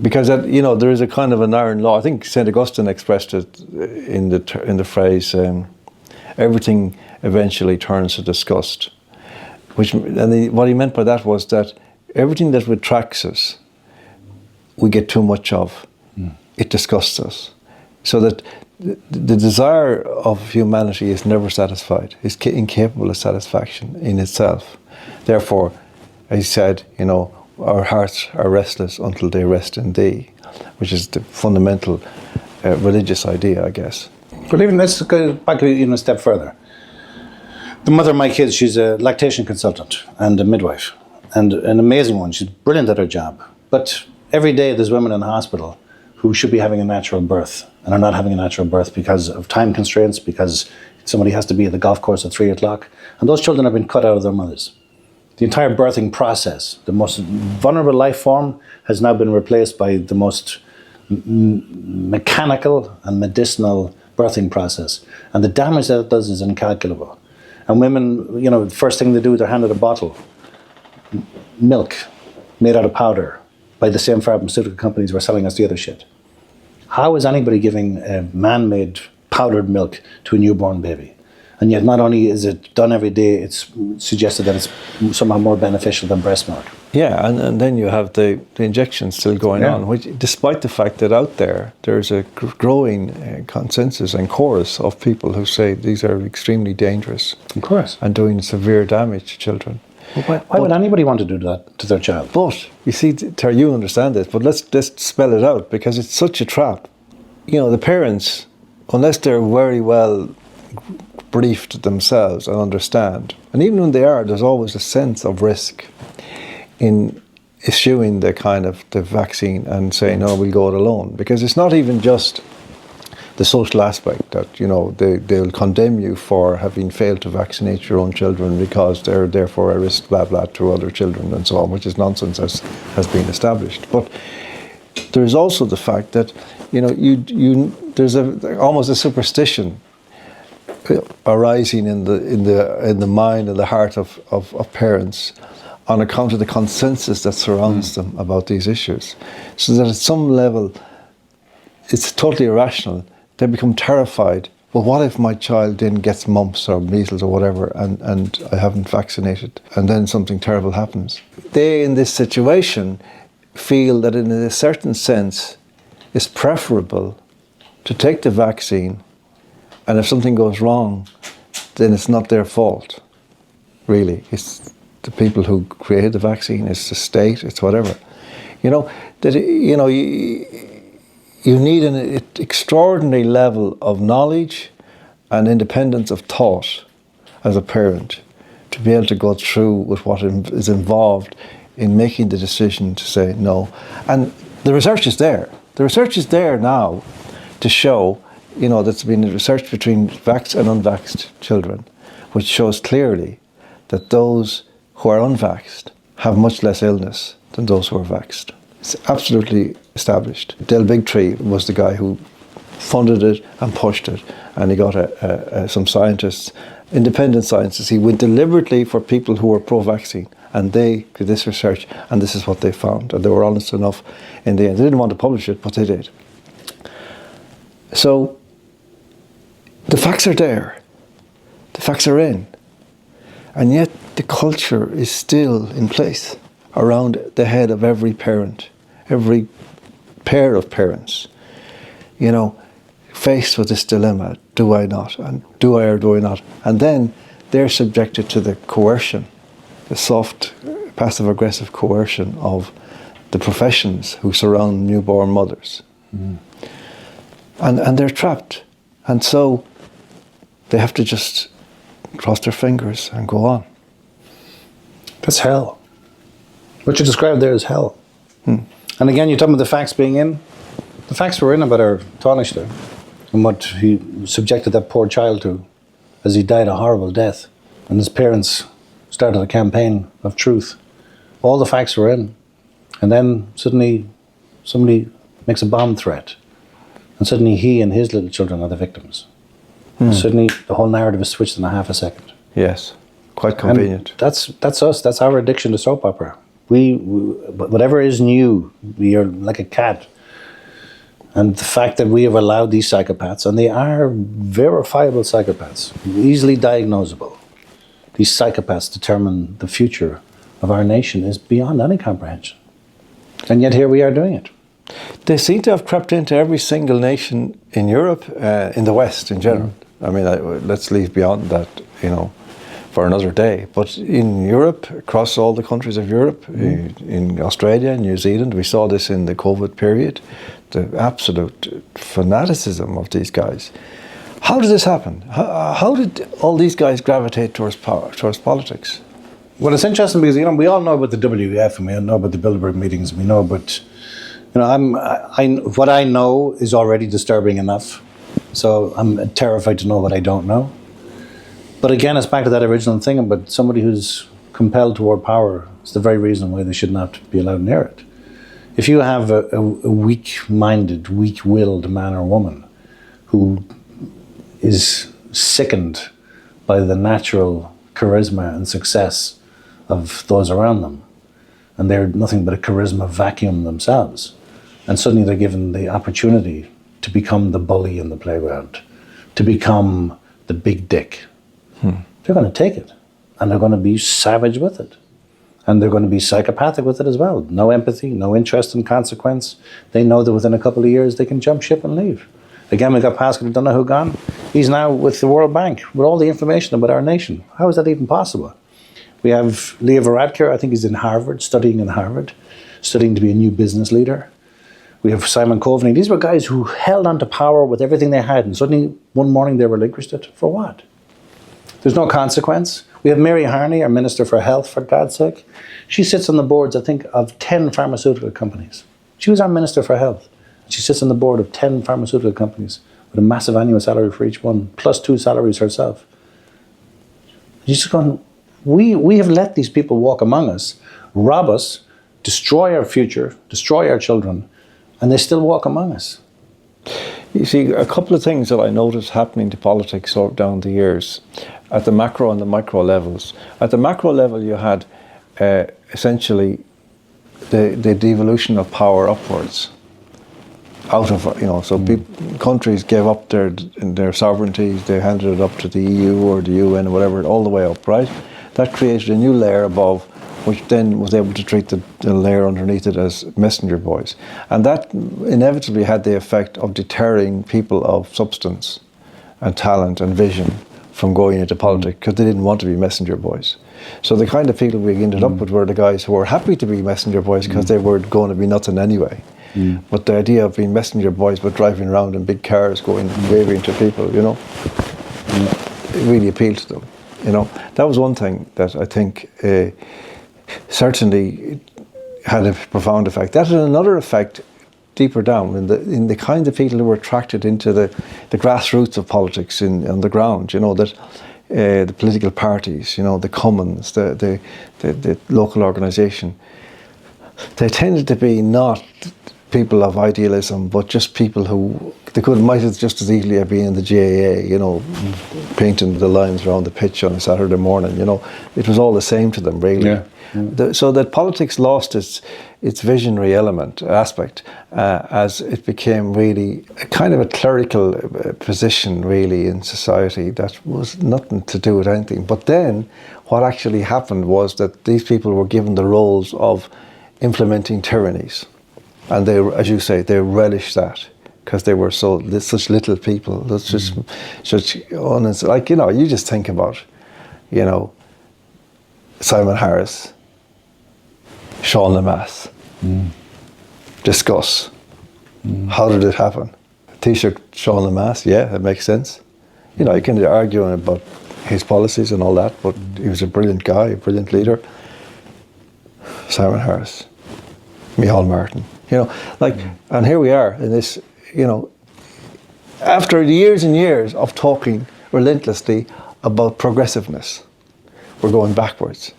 because there is a kind of an iron law. I think St. Augustine expressed it in the phrase, everything eventually turns to disgust. What he meant by that was that everything that attracts us, we get too much of. It disgusts us. So that the desire of humanity is never satisfied. It's incapable of satisfaction in itself. Therefore, as he said, our hearts are restless until they rest in thee, which is the fundamental religious idea, I guess. But even, let's go back even a step further. The mother of my kids, she's a lactation consultant and a midwife, and an amazing one. She's brilliant at her job. But every day there's women in the hospital who should be having a natural birth and are not having a natural birth because of time constraints, because somebody has to be at the golf course at 3 o'clock. And those children have been cut out of their mothers. The entire birthing process, the most vulnerable life form, has now been replaced by the most mechanical and medicinal birthing process. And the damage that it does is incalculable. And women, the first thing they do, they're handed a bottle, milk made out of powder by the same pharmaceutical companies who are selling us the other shit. How is anybody giving a man-made powdered milk to a newborn baby? And yet not only is it done every day, it's suggested that it's somehow more beneficial than breast milk. Yeah, and then you have the injection still going on, which, despite the fact that out there's a growing consensus and chorus of people who say these are extremely dangerous. Of course. And doing severe damage to children. Why would anybody want to do that to their child? But, you see, Terry, you understand this, but let's spell it out, because it's such a trap. You know, the parents, unless they're very well briefed themselves and understand, and even when they are, there's always a sense of risk in eschewing the vaccine and saying, no, we'll go it alone. Because it's not even just the social aspect that, you know, they'll condemn you for having failed to vaccinate your own children because they're therefore a risk, blah, blah, to other children and so on, which is nonsense, as has been established. But there's also the fact that, you know, there's almost a superstition arising in the mind and the heart of parents on account of the consensus that surrounds them about these issues. So that at some level, it's totally irrational. They become terrified. Well, what if my child then gets mumps or measles or whatever and I haven't vaccinated, and then something terrible happens? They, in this situation, feel that in a certain sense, it's preferable to take the vaccine, and if something goes wrong, then it's not their fault, really. It's the people who created the vaccine, it's the state, it's whatever. You know, you need an extraordinary level of knowledge and independence of thought as a parent to be able to go through with what is involved in making the decision to say no. And the research is there. The research is there now to show, you know, there's been research between vaxxed and unvaxxed children, which shows clearly that those who are unvaxxed have much less illness than those who are vaxxed. It's absolutely established. Del Bigtree was the guy who funded it and pushed it, and he got some scientists, independent scientists. He went deliberately for people who were pro-vaccine, and they did this research, and this is what they found. And they were honest enough in the end. They didn't want to publish it, but they did. So the facts are there. The facts are in. And yet the culture is still in place around the head of every parent, every pair of parents, you know, faced with this dilemma, do I not, and do I or do I not? And then they're subjected to the coercion, the soft, passive-aggressive coercion of the professions who surround newborn mothers. Mm. And they're trapped. And so they have to just cross their fingers and go on. That's hell. What you described there is hell. Hmm. And again, you're talking about the facts being in. The facts were in about our Taoiseach and what he subjected that poor child to as he died a horrible death. And his parents started a campaign of truth. All the facts were in. And then suddenly somebody makes a bomb threat. And suddenly he and his little children are the victims. Hmm. Suddenly the whole narrative is switched in a half a second. Yes, quite convenient. And that's us. That's our addiction to soap opera. We whatever is new, we are like a cat. And the fact that we have allowed these psychopaths, and they are verifiable psychopaths, easily diagnosable, these psychopaths determine the future of our nation is beyond any comprehension. And yet here we are doing it. They seem to have crept into every single nation in Europe, in the West in general. Mm. I mean, let's leave beyond that, you know, for another day. But in Europe, across all the countries of Europe, in Australia, New Zealand, we saw this in the COVID period, the absolute fanaticism of these guys. How did this happen? How did all these guys gravitate towards power, towards politics? Well, it's interesting because, you know, we all know about the WEF and we all know about the Bilderberg meetings. We know about, you know, what I know is already disturbing enough. So I'm terrified to know what I don't know. But again, it's back to that original thing about somebody who's compelled toward power. It's the very reason why they should not be allowed near it. If you have a weak-minded, weak-willed man or woman who is sickened by the natural charisma and success of those around them, and they're nothing but a charisma vacuum themselves, and suddenly they're given the opportunity to become the bully in the playground, to become the big dick, they're going to take it, and they're going to be savage with it. And they're going to be psychopathic with it as well. No empathy, no interest in consequence. They know that within a couple of years they can jump ship and leave. Again, we got Pascal Donoghue gone. He's now with the World Bank with all the information about our nation. How is that even possible? We have Leo Varadkar, I think he's in Harvard, studying to be a new business leader. We have Simon Coveney. These were guys who held on to power with everything they had, and suddenly one morning they relinquished it. For what? There's no consequence. We have Mary Harney, our Minister for Health, for God's sake. She sits on the boards, I think, of 10 pharmaceutical companies. She was our Minister for Health. She sits on the board of 10 pharmaceutical companies with a massive annual salary for each one, plus 2 salaries herself. She's just going, we have let these people walk among us, rob us, destroy our future, destroy our children, and they still walk among us. You see, a couple of things that I noticed happening to politics down the years, at the macro and the micro levels. At the macro level, you had essentially the devolution of power upwards. Out of, so countries gave up their sovereignties, they handed it up to the EU or the UN or whatever, all the way up, right? That created a new layer above, which then was able to treat the layer underneath it as messenger boys. And that inevitably had the effect of deterring people of substance and talent and vision from going into politics, because they didn't want to be messenger boys. So the kind of people we ended up with were the guys who were happy to be messenger boys because they were going to be nothing anyway. But the idea of being messenger boys but driving around in big cars going waving to people, it really appealed to them. That was one thing that I think certainly had a profound effect. That had another effect deeper down in the kind of people who were attracted into the grassroots of politics on the ground. That the political parties, the commons, the local organisation, they tended to be not people of idealism, but just people who might have just as easily have been in the GAA, painting the lines around the pitch on a Saturday morning. It was all the same to them, really. Yeah. So that politics lost its visionary aspect as it became really a kind of a clerical position, really, in society that was nothing to do with anything. But then what actually happened was that these people were given the roles of implementing tyrannies. And they, as you say, they relished that because they were such little people. That's just such honest. Like, you just think about, Simon Harris, Sean Lemass, discuss. How did it happen? Taoiseach Sean Lemass, yeah, it makes sense. You can argue about his policies and all that, but he was a brilliant guy, a brilliant leader. Simon Harris, Micheál Martin. And here we are in this, after years and years of talking relentlessly about progressiveness, we're going backwards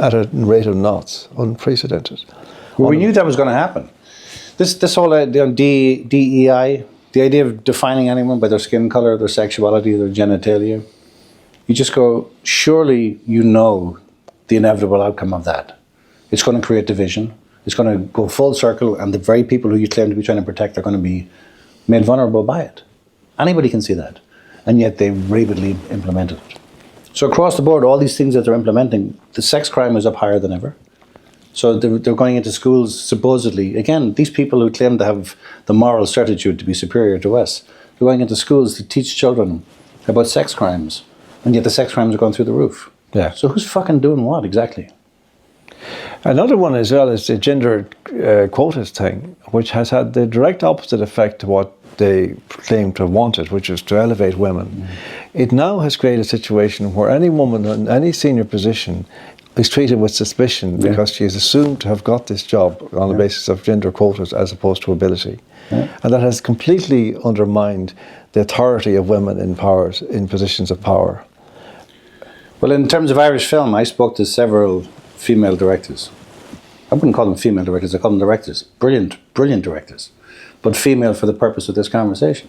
at a rate of knots, unprecedented. Well, we knew that was going to happen. This whole DEI, the idea of defining anyone by their skin color, their sexuality, their genitalia, you just go, surely the inevitable outcome of that. It's going to create division. It's going to go full circle, and the very people who you claim to be trying to protect are going to be made vulnerable by it. Anybody can see that. And yet they rapidly implemented it. So across the board, all these things that they're implementing, the sex crime is up higher than ever. So they're going into schools, supposedly, again, these people who claim to have the moral certitude to be superior to us, they're going into schools to teach children about sex crimes, and yet the sex crimes are going through the roof. Yeah. So who's fucking doing what exactly? Another one as well is the gender quotas thing, which has had the direct opposite effect to what they claim to have wanted, which is to elevate women. It now has created a situation where any woman in any senior position is treated with suspicion because she is assumed to have got this job on the basis of gender quotas as opposed to ability. And that has completely undermined the authority of women in positions of power. Well, in terms of Irish film, I spoke to several female directors. I wouldn't call them female directors, I call them directors. Brilliant, brilliant directors. But female for the purpose of this conversation.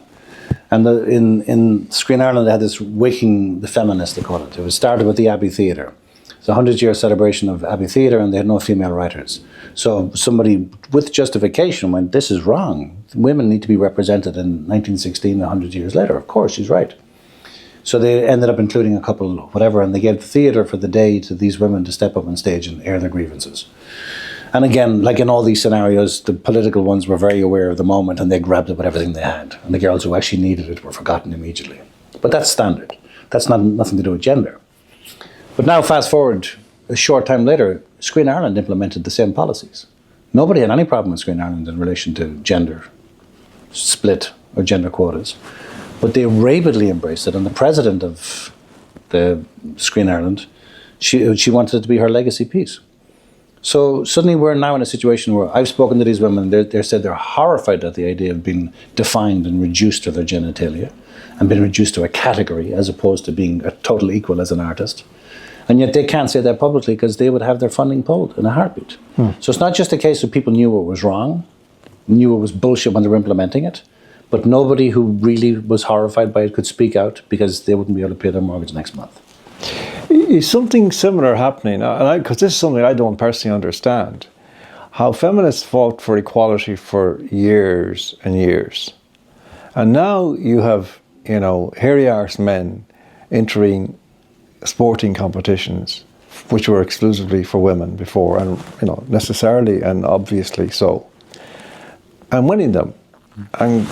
And in Screen Ireland, they had this Waking the Feminist, they call it. It was started with the Abbey Theatre. It's a 100-year celebration of Abbey Theatre, and they had no female writers. So somebody with justification went, this is wrong. Women need to be represented in 1916, 100 years later. Of course, she's right. So they ended up including a couple, whatever, and they gave the theatre for the day to these women to step up on stage and air their grievances. And again, like in all these scenarios, the political ones were very aware of the moment and they grabbed it with everything they had. And the girls who actually needed it were forgotten immediately. But that's standard. That's nothing to do with gender. But now fast forward a short time later, Screen Ireland implemented the same policies. Nobody had any problem with Screen Ireland in relation to gender split or gender quotas. But they rapidly embraced it, and the president of the Screen Ireland, she wanted it to be her legacy piece. So suddenly we're now in a situation where I've spoken to these women, they said they're horrified at the idea of being defined and reduced to their genitalia and being reduced to a category as opposed to being a total equal as an artist. And yet they can't say that publicly because they would have their funding pulled in a heartbeat. So it's not just a case of people knew what was wrong, knew it was bullshit when they were implementing it, but nobody who really was horrified by it could speak out because they wouldn't be able to pay their mortgage next month. Is something similar happening? Because this is something I don't personally understand. How feminists fought for equality for years and years. And now you have, hairy arse men entering sporting competitions which were exclusively for women before, and necessarily and obviously so, and winning them and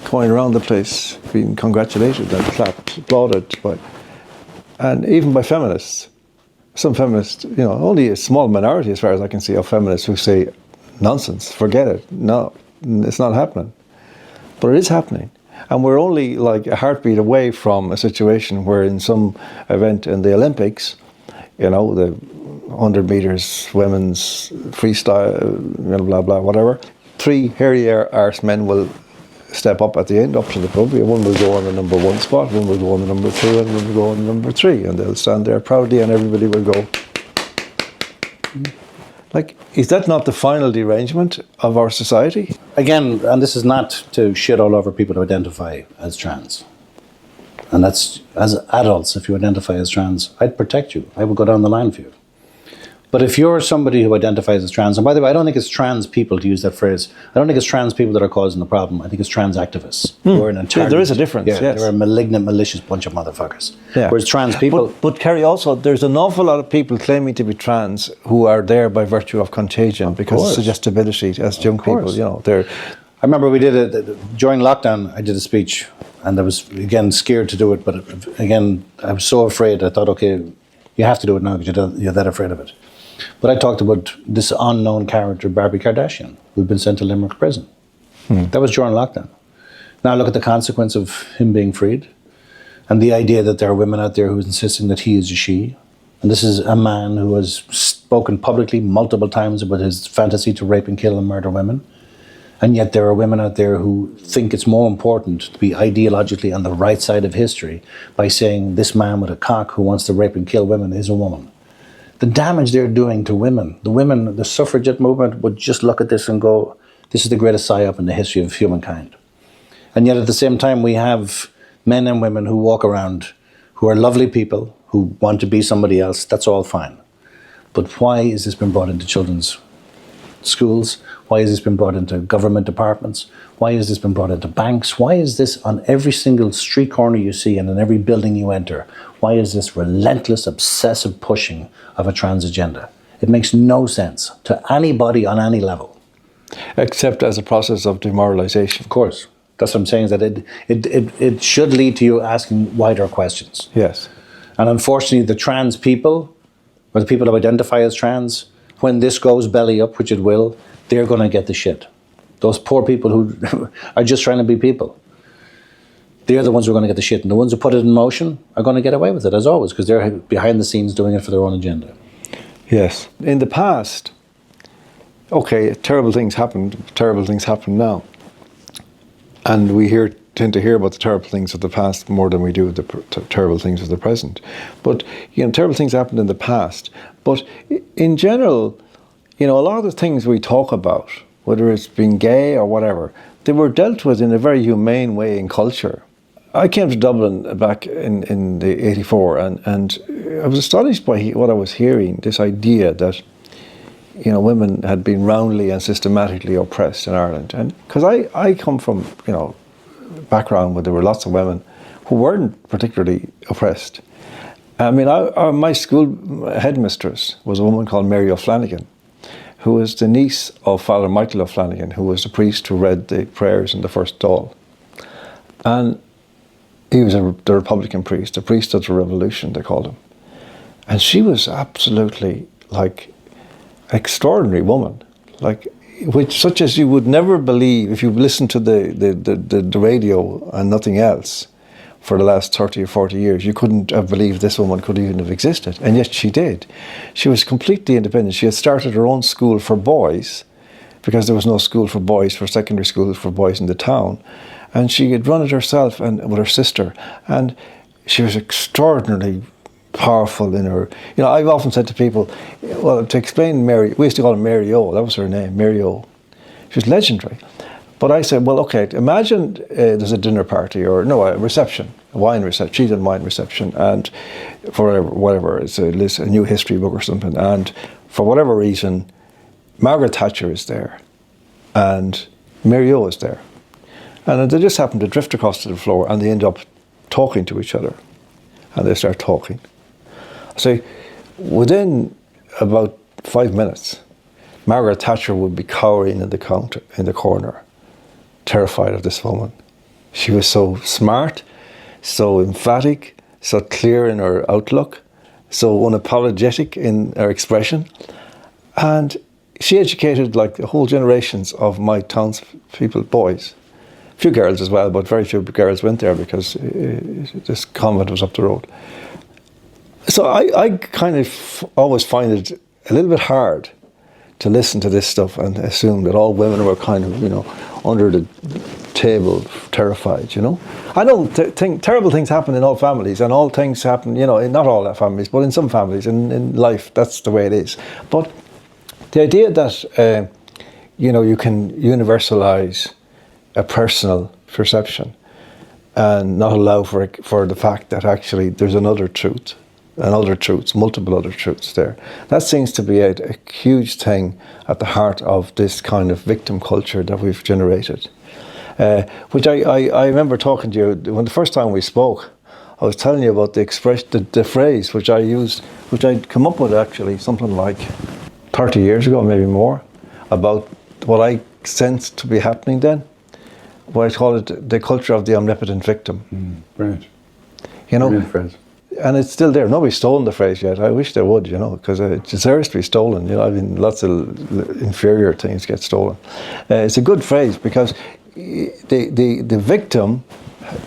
going around the place being congratulated and applauded and even by feminists. Some feminists, only a small minority as far as I can see of feminists who say nonsense, forget it, no, it's not happening. But it is happening. And we're only like a heartbeat away from a situation where in some event in the Olympics, the 100 meters women's freestyle, blah, blah, whatever, 3 hairy arse men will step up at the end, up to the podium. One will go on the number 1 spot, one will go on the number 2, and one will go on the number 3. And they'll stand there proudly and everybody will go. Like, is that not the final derangement of our society? Again, and this is not to shit all over people who identify as trans. And that's, as adults, if you identify as trans, I'd protect you. I would go down the line for you. But if you're somebody who identifies as trans, and by the way, I don't think it's trans people, to use that phrase, I don't think it's trans people that are causing the problem. I think it's trans activists who are an entire... There is a difference, yes. They're a malignant, malicious bunch of motherfuckers. Yeah. Whereas trans people... But Kerry, also, there's an awful lot of people claiming to be trans who are there by virtue of contagion, because of suggestibility as young people, they're... I remember we did it, during lockdown, I did a speech, and I was, again, scared to do it, but again, I was so afraid, I thought, okay, you have to do it now because you're that afraid of it. But I talked about this unknown character, Barbie Kardashian, who'd been sent to Limerick prison. That was during lockdown. Now look at the consequence of him being freed, and the idea that there are women out there who's insisting that he is a she. And this is a man who has spoken publicly multiple times about his fantasy to rape and kill and murder women. And yet there are women out there who think it's more important to be ideologically on the right side of history by saying this man with a cock who wants to rape and kill women is a woman. The damage they're doing to women, the suffragette movement would just look at this and go, this is the greatest psyop in the history of humankind. And yet at the same time, we have men and women who walk around, who are lovely people, who want to be somebody else. That's all fine. But why has this been brought into children's schools? Why has this been brought into government departments? Why has this been brought into banks? Why is this on every single street corner you see and in every building you enter? Why is this relentless, obsessive pushing of a trans agenda? It makes no sense to anybody on any level. Except as a process of demoralization. Of course. That's what I'm saying, is that it should lead to you asking wider questions. Yes. And unfortunately, the trans people, or the people who identify as trans, when this goes belly up, which it will, they're going to get the shit. Those poor people who are just trying to be people, they're the ones who are going to get the shit. And the ones who put it in motion are going to get away with it, as always, because they're behind the scenes doing it for their own agenda. Yes. In the past, okay, terrible things happened now. And we tend to hear about the terrible things of the past more than we do the terrible things of the present. But, terrible things happened in the past. But in general, a lot of the things we talk about, whether it's being gay or whatever, they were dealt with in a very humane way in culture. I came to Dublin back in the 84 and I was astonished by what I was hearing, this idea that, women had been roundly and systematically oppressed in Ireland. And because I come from, a background where there were lots of women who weren't particularly oppressed. I mean, my school headmistress was a woman called Mary O'Flanagan, who was the niece of Father Michael O'Flanagan, who was the priest who read the prayers in the first Dáil. And he was the Republican priest, the priest of the revolution, they called him. And she was absolutely like an extraordinary woman, like such as you would never believe if you listened to the radio and nothing else for the last 30 or 40 years. You couldn't have believed this woman could even have existed, and yet she did. She was completely independent. She had started her own school for boys, because there was no school for boys, for secondary schools for boys in the town, and she had run it herself and with her sister, and she was extraordinarily powerful in her. You know, I've often said to people, well, to explain Mary, we used to call her Mary O, that was her name, Mary O. She was legendary. But I said, well, okay, imagine there's a dinner party, or no, a reception, a wine reception, cheese and wine reception, and for whatever, it's a new history book or something, and for whatever reason, Margaret Thatcher is there, and Mary O is there. And they just happen to drift across to the floor, and they end up talking to each other, and they start talking. So within about 5 minutes, Margaret Thatcher would be cowering in the corner, terrified of this woman. She was so smart, so emphatic, so clear in her outlook, so unapologetic in her expression. And she educated like the whole generations of my townspeople, boys. A few girls as well, but very few girls went there because this convent was up the road. So I kind of always find it a little bit hard to listen to this stuff and assume that all women were kind of, you know, under the table, terrified, you know. I know terrible things happen in all families, and all things happen, you know, in not all families, but in some families, in life, that's the way it is. But the idea that, you know, you can universalize a personal perception and not allow for the fact that actually there's another truth, and other truths, multiple other truths there. That seems to be a huge thing at the heart of this kind of victim culture that we've generated. Which I remember talking to you, when the first time we spoke, I was telling you about the phrase which I used, which I'd come up with actually something like 30 years ago, maybe more, about what I sensed to be happening then. What I call it the culture of the omnipotent victim. Right. You know, brilliant phrase. And it's still there. Nobody's stolen the phrase yet. I wish they would, you know, because it deserves to be stolen. You know, I mean, lots of inferior things get stolen. It's a good phrase because the victim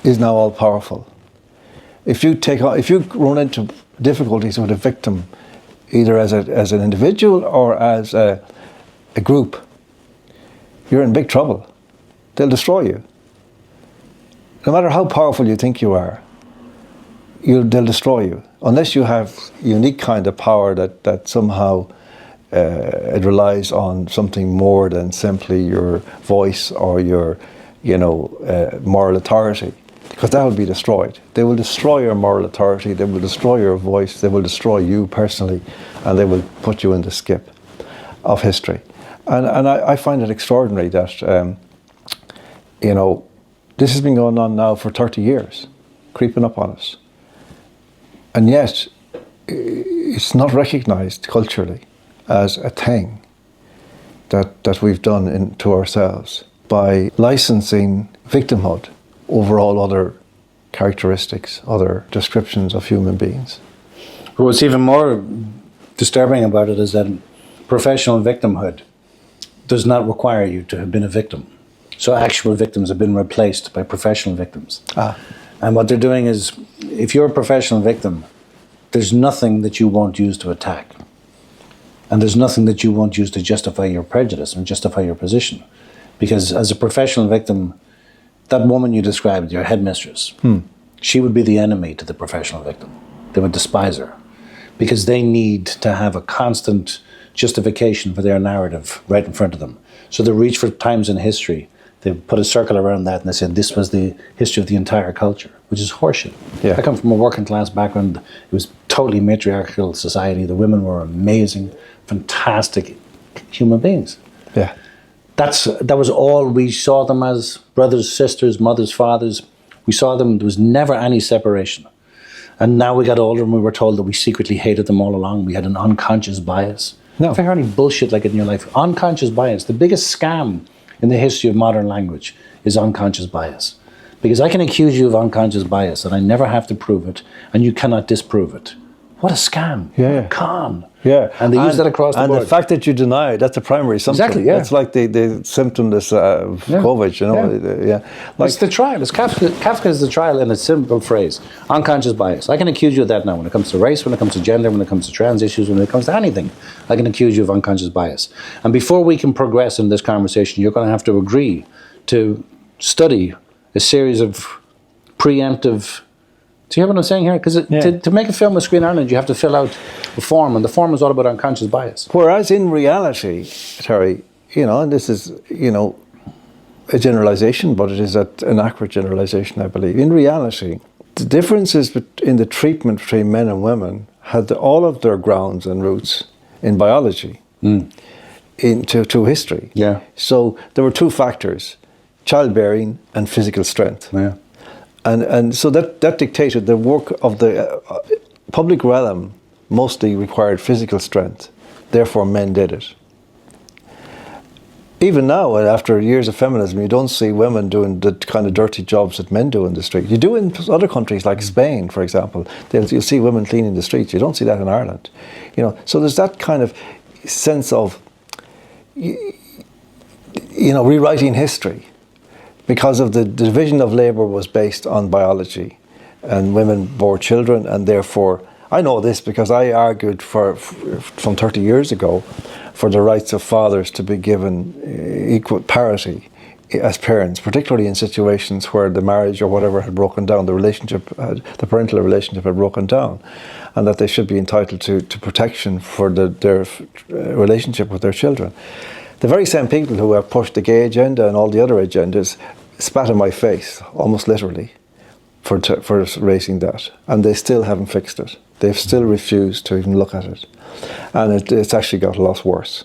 is now all powerful. If you run into difficulties with a victim, either as an individual or as a group, you're in big trouble. They'll destroy you. No matter how powerful you think you are, they'll destroy you unless you have a unique kind of power that somehow it relies on something more than simply your voice or your, you know, moral authority, because that will be destroyed. They will destroy your moral authority. They will destroy your voice. They will destroy you personally, and they will put you in the skip of history. And I find it extraordinary that you know, this has been going on now for 30 years, creeping up on us. And yet, it's not recognised culturally as a thing that we've done to ourselves by licensing victimhood over all other characteristics, other descriptions of human beings. But what's even more disturbing about it is that professional victimhood does not require you to have been a victim. So actual victims have been replaced by professional victims. And what they're doing is, if you're a professional victim, there's nothing that you won't use to attack. And there's nothing that you won't use to justify your prejudice and justify your position. Because as a professional victim, that woman you described, your headmistress, she would be the enemy to the professional victim. They would despise her. Because they need to have a constant justification for their narrative right in front of them. So they reach for times in history. They put a circle around that and they said this was the history of the entire culture, which is horseshit. Yeah. I come from a working class background. It was totally matriarchal society. The women were amazing, fantastic human beings. Yeah. That was all. We saw them as brothers, sisters, mothers, fathers. We saw them. There was never any separation. And now we got older and we were told that we secretly hated them all along. We had an unconscious bias. No. Have you heard any bullshit like it in your life? Unconscious bias. The biggest scam in the history of modern language is unconscious bias. Because I can accuse you of unconscious bias and I never have to prove it, and you cannot disprove it. What a scam. Yeah. What a con. Yeah. And they use that across the board. And the fact that you deny, that's a primary symptom. Exactly, yeah. It's like the symptomless of COVID, you know. Yeah. Like, it's the trial. It's Kafka is the trial in a simple phrase. Unconscious bias. I can accuse you of that now when it comes to race, when it comes to gender, when it comes to trans issues, when it comes to anything. I can accuse you of unconscious bias. And before we can progress in this conversation, you're going to have to agree to study a series of preemptive. Do you hear what I'm saying here? Because to make a film with Screen Ireland, you have to fill out a form, and the form is all about unconscious bias. Whereas in reality, Terry, you know, and this is, you know, a generalisation, but it is an accurate generalisation, I believe. In reality, the differences in the treatment between men and women had all of their grounds and roots in biology, into history. Yeah. So there were two factors, childbearing and physical strength. Yeah. And so that dictated the work of the public realm mostly required physical strength. Therefore, men did it. Even now, after years of feminism, you don't see women doing the kind of dirty jobs that men do in the street. You do in other countries like Spain, for example. You'll see women cleaning the streets. You don't see that in Ireland. You know, so there's that kind of sense of, you know, rewriting history. Because of the division of labour was based on biology, and women bore children, and therefore, I know this because I argued from 30 years ago for the rights of fathers to be given equal parity as parents, particularly in situations where the marriage or whatever had broken down, the parental relationship had broken down, and that they should be entitled to protection for their relationship with their children. The very same people who have pushed the gay agenda and all the other agendas spat in my face, almost literally, for raising that. And they still haven't fixed it. They've still refused to even look at it. And it's actually got a lot worse.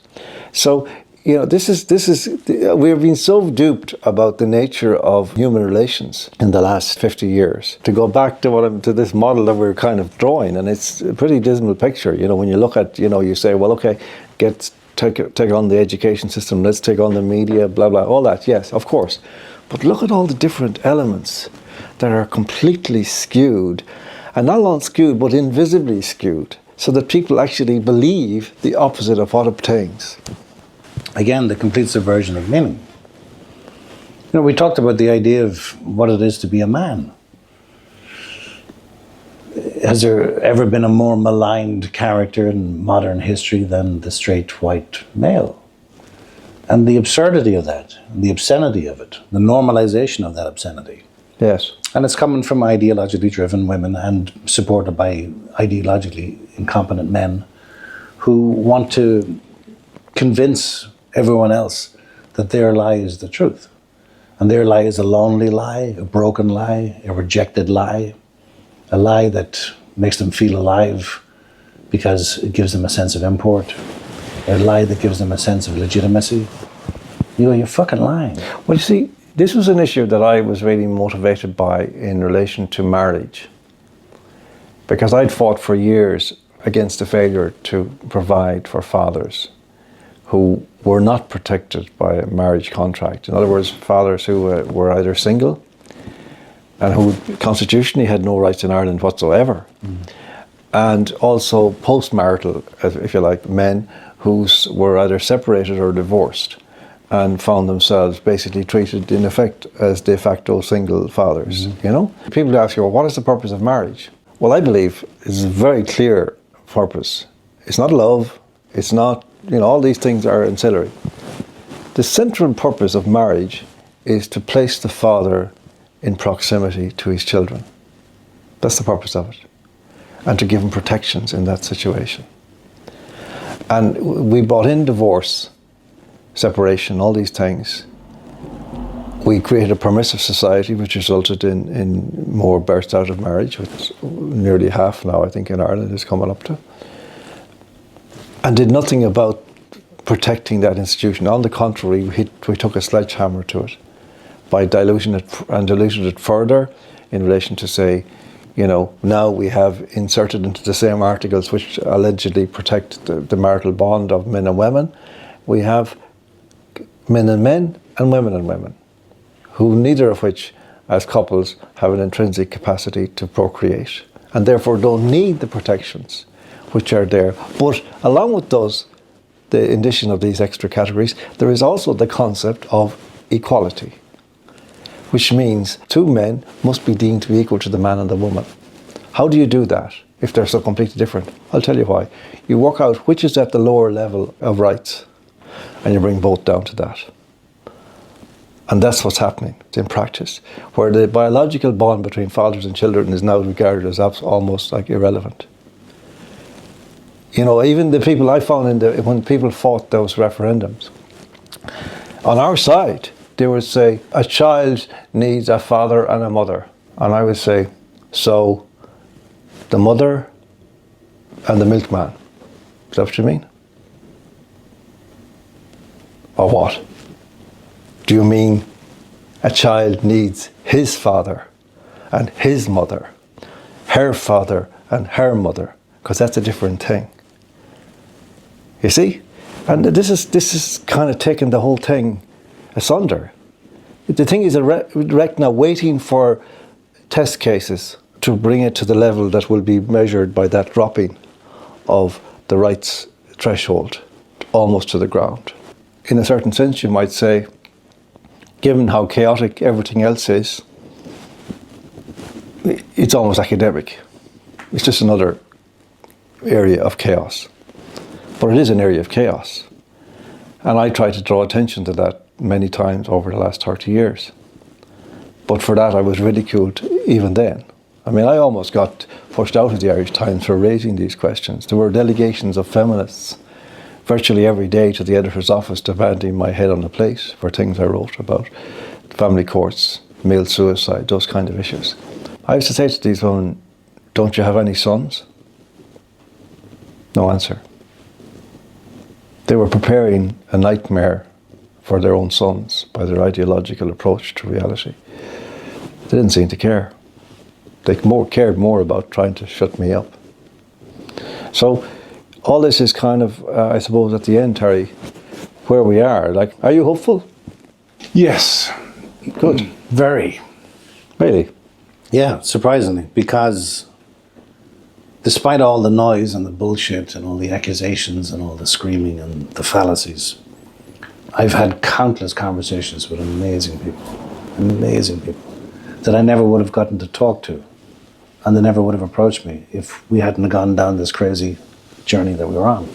So, you know, we've been so duped about the nature of human relations in the last 50 years. To go back to this model that we're kind of drawing, and it's a pretty dismal picture. You know, when you look at, you know, you say, well, okay, take on the education system, let's take on the media, blah, blah, all that, yes, of course. But look at all the different elements that are completely skewed, and not only skewed, but invisibly skewed, so that people actually believe the opposite of what obtains. Again, the complete subversion of meaning. You know, we talked about the idea of what it is to be a man. Has there ever been a more maligned character in modern history than the straight white male? And the absurdity of that, the obscenity of it, the normalization of that obscenity. Yes. And it's coming from ideologically driven women and supported by ideologically incompetent men who want to convince everyone else that their lie is the truth. And their lie is a lonely lie, a broken lie, a rejected lie, a lie that makes them feel alive because it gives them a sense of import, a lie that gives them a sense of legitimacy. You're fucking lying. Well, you see, this was an issue that I was really motivated by in relation to marriage, because I'd fought for years against the failure to provide for fathers who were not protected by a marriage contract. In other words, fathers who were either single and who constitutionally had no rights in Ireland whatsoever, and also post-marital, if you like, men who were either separated or divorced and found themselves basically treated in effect as de facto single fathers, you know? People ask you, well, what is the purpose of marriage? Well, I believe it's a very clear purpose. It's not love, it's not, you know, all these things are ancillary. The central purpose of marriage is to place the father in proximity to his children. That's the purpose of it. And to give him protections in that situation. And we brought in divorce, separation, all these things. We created a permissive society which resulted in more births out of marriage, which nearly half now, I think, in Ireland is coming up to. And did nothing about protecting that institution. On the contrary, we took a sledgehammer to it by diluting it and diluted it further in relation to, say, you know, now we have inserted into the same articles which allegedly protect the marital bond of men and women, we have men and men and women, who neither of which, as couples, have an intrinsic capacity to procreate. and therefore don't need the protections which are there. But along with the addition of these extra categories, there is also the concept of equality, which means two men must be deemed to be equal to the man and the woman. How do you do that if they're so completely different? I'll tell you why. You work out which is at the lower level of rights, and you bring both down to that. And that's what's happening in practice, where the biological bond between fathers and children is now regarded as almost like irrelevant. You know, even the people I found when people fought those referendums, on our side, they would say, a child needs a father and a mother. And I would say, so the mother and the milkman. Is that what you mean? Or what? Do you mean a child needs his father and his mother, her father and her mother? Because that's a different thing. You see? And this is kind of taking the whole thing asunder. The thing is right now waiting for test cases to bring it to the level that will be measured by that dropping of the rights threshold almost to the ground. In a certain sense, you might say, given how chaotic everything else is, it's almost academic. It's just another area of chaos. But it is an area of chaos. And I try to draw attention to that many times over the last 30 years. But for that, I was ridiculed even then. I mean, I almost got pushed out of the Irish Times for raising these questions. There were delegations of feminists virtually every day to the editor's office demanding my head on a plate for things I wrote about family courts, male suicide, those kind of issues. I used to say to these women, don't you have any sons? No answer. They were preparing a nightmare for their own sons by their ideological approach to reality. They didn't seem to care. They cared more about trying to shut me up. So all this is kind of, I suppose, at the end, Terry, where we are. Like, are you hopeful? Yes. Good. Very. Really? Yeah, surprisingly, because despite all the noise and the bullshit and all the accusations and all the screaming and the fallacies, I've had countless conversations with amazing people that I never would have gotten to talk to, and they never would have approached me if we hadn't gone down this crazy journey that we were on.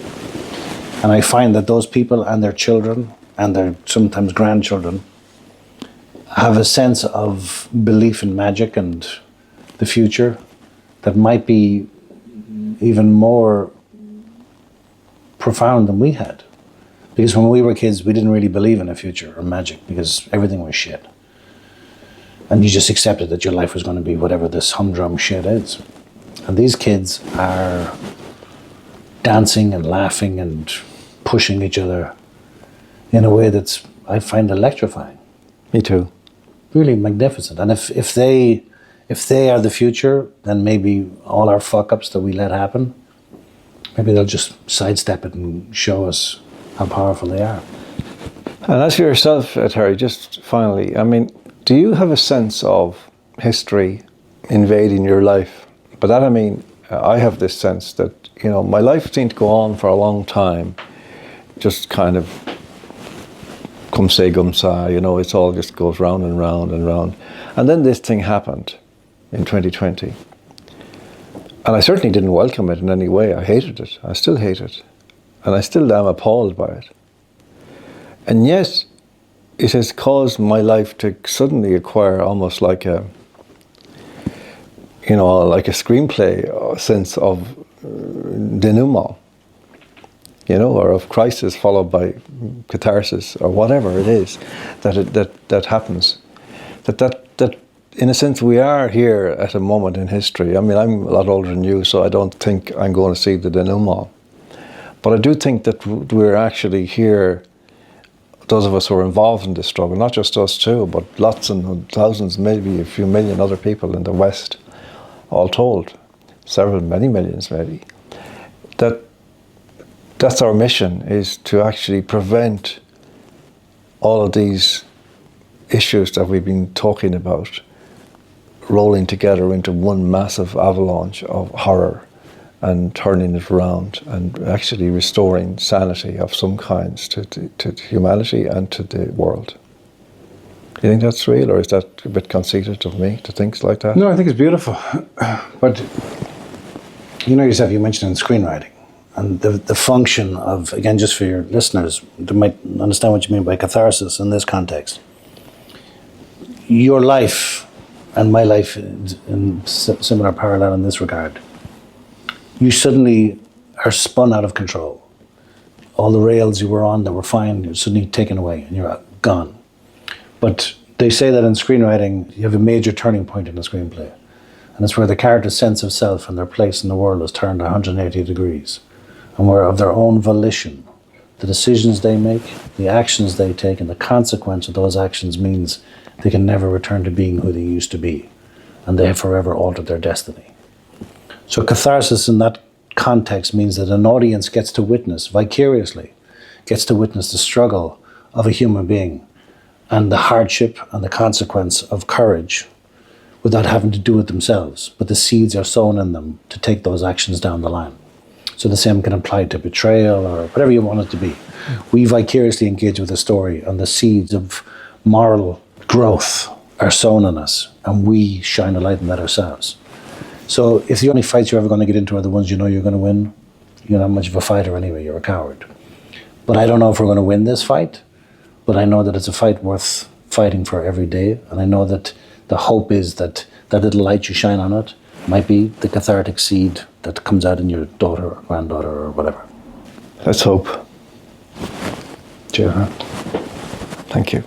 And I find that those people and their children and their sometimes grandchildren have a sense of belief in magic and the future that might be even more profound than we had. Because when we were kids, we didn't really believe in a future or magic because everything was shit. And you just accepted that your life was going to be whatever this humdrum shit is. And these kids are dancing and laughing and pushing each other in a way that's, I find, electrifying. Me too. Really magnificent. And if they are the future, then maybe all our fuck-ups that we let happen, maybe they'll just sidestep it and show us how powerful they are. And as for yourself, Terry, just finally, I mean, do you have a sense of history invading your life? By that I mean, I have this sense that, you know, my life seemed to go on for a long time, just kind of come say, come sa, you know, it's all just goes round and round and round. And then this thing happened in 2020. And I certainly didn't welcome it in any way. I hated it. I still hate it. And I still am appalled by it. And yet, it has caused my life to suddenly acquire almost like a, you know, like a screenplay sense of denouement, you know, or of crisis followed by catharsis, or whatever it is that happens. That in a sense we are here at a moment in history. I mean, I'm a lot older than you, so I don't think I'm going to see the denouement. But I do think that we're actually here, those of us who are involved in this struggle, not just us two, but lots and thousands, maybe a few million other people in the West, all told, many millions maybe, that's our mission, is to actually prevent all of these issues that we've been talking about rolling together into one massive avalanche of horror and turning it around and actually restoring sanity of some kinds to humanity and to the world. Do you think that's real, or is that a bit conceited of me to think like that? No, I think it's beautiful. But you know yourself, you mentioned in screenwriting, and the function of, again, just for your listeners, they might understand what you mean by catharsis in this context. Your life and my life in similar parallel in this regard. You suddenly are spun out of control. All the rails you were on that were fine, you're suddenly taken away and you're gone. But they say that in screenwriting, you have a major turning point in a screenplay. And it's where the character's sense of self and their place in the world is turned 180 degrees. And where of their own volition, the decisions they make, the actions they take, and the consequence of those actions means they can never return to being who they used to be. And they have forever altered their destiny. So catharsis in that context means that an audience gets to witness, vicariously, gets to witness the struggle of a human being and the hardship and the consequence of courage without having to do it themselves. But the seeds are sown in them to take those actions down the line. So the same can apply to betrayal or whatever you want it to be. We vicariously engage with the story, and the seeds of moral growth are sown in us, and we shine a light on that ourselves. So if the only fights you're ever going to get into are the ones you know you're going to win, you're not much of a fighter anyway, you're a coward. But I don't know if we're going to win this fight, but I know that it's a fight worth fighting for every day, and I know that the hope is that that little light you shine on it might be the cathartic seed that comes out in your daughter or granddaughter or whatever. Let's hope. Cheers. Thank you.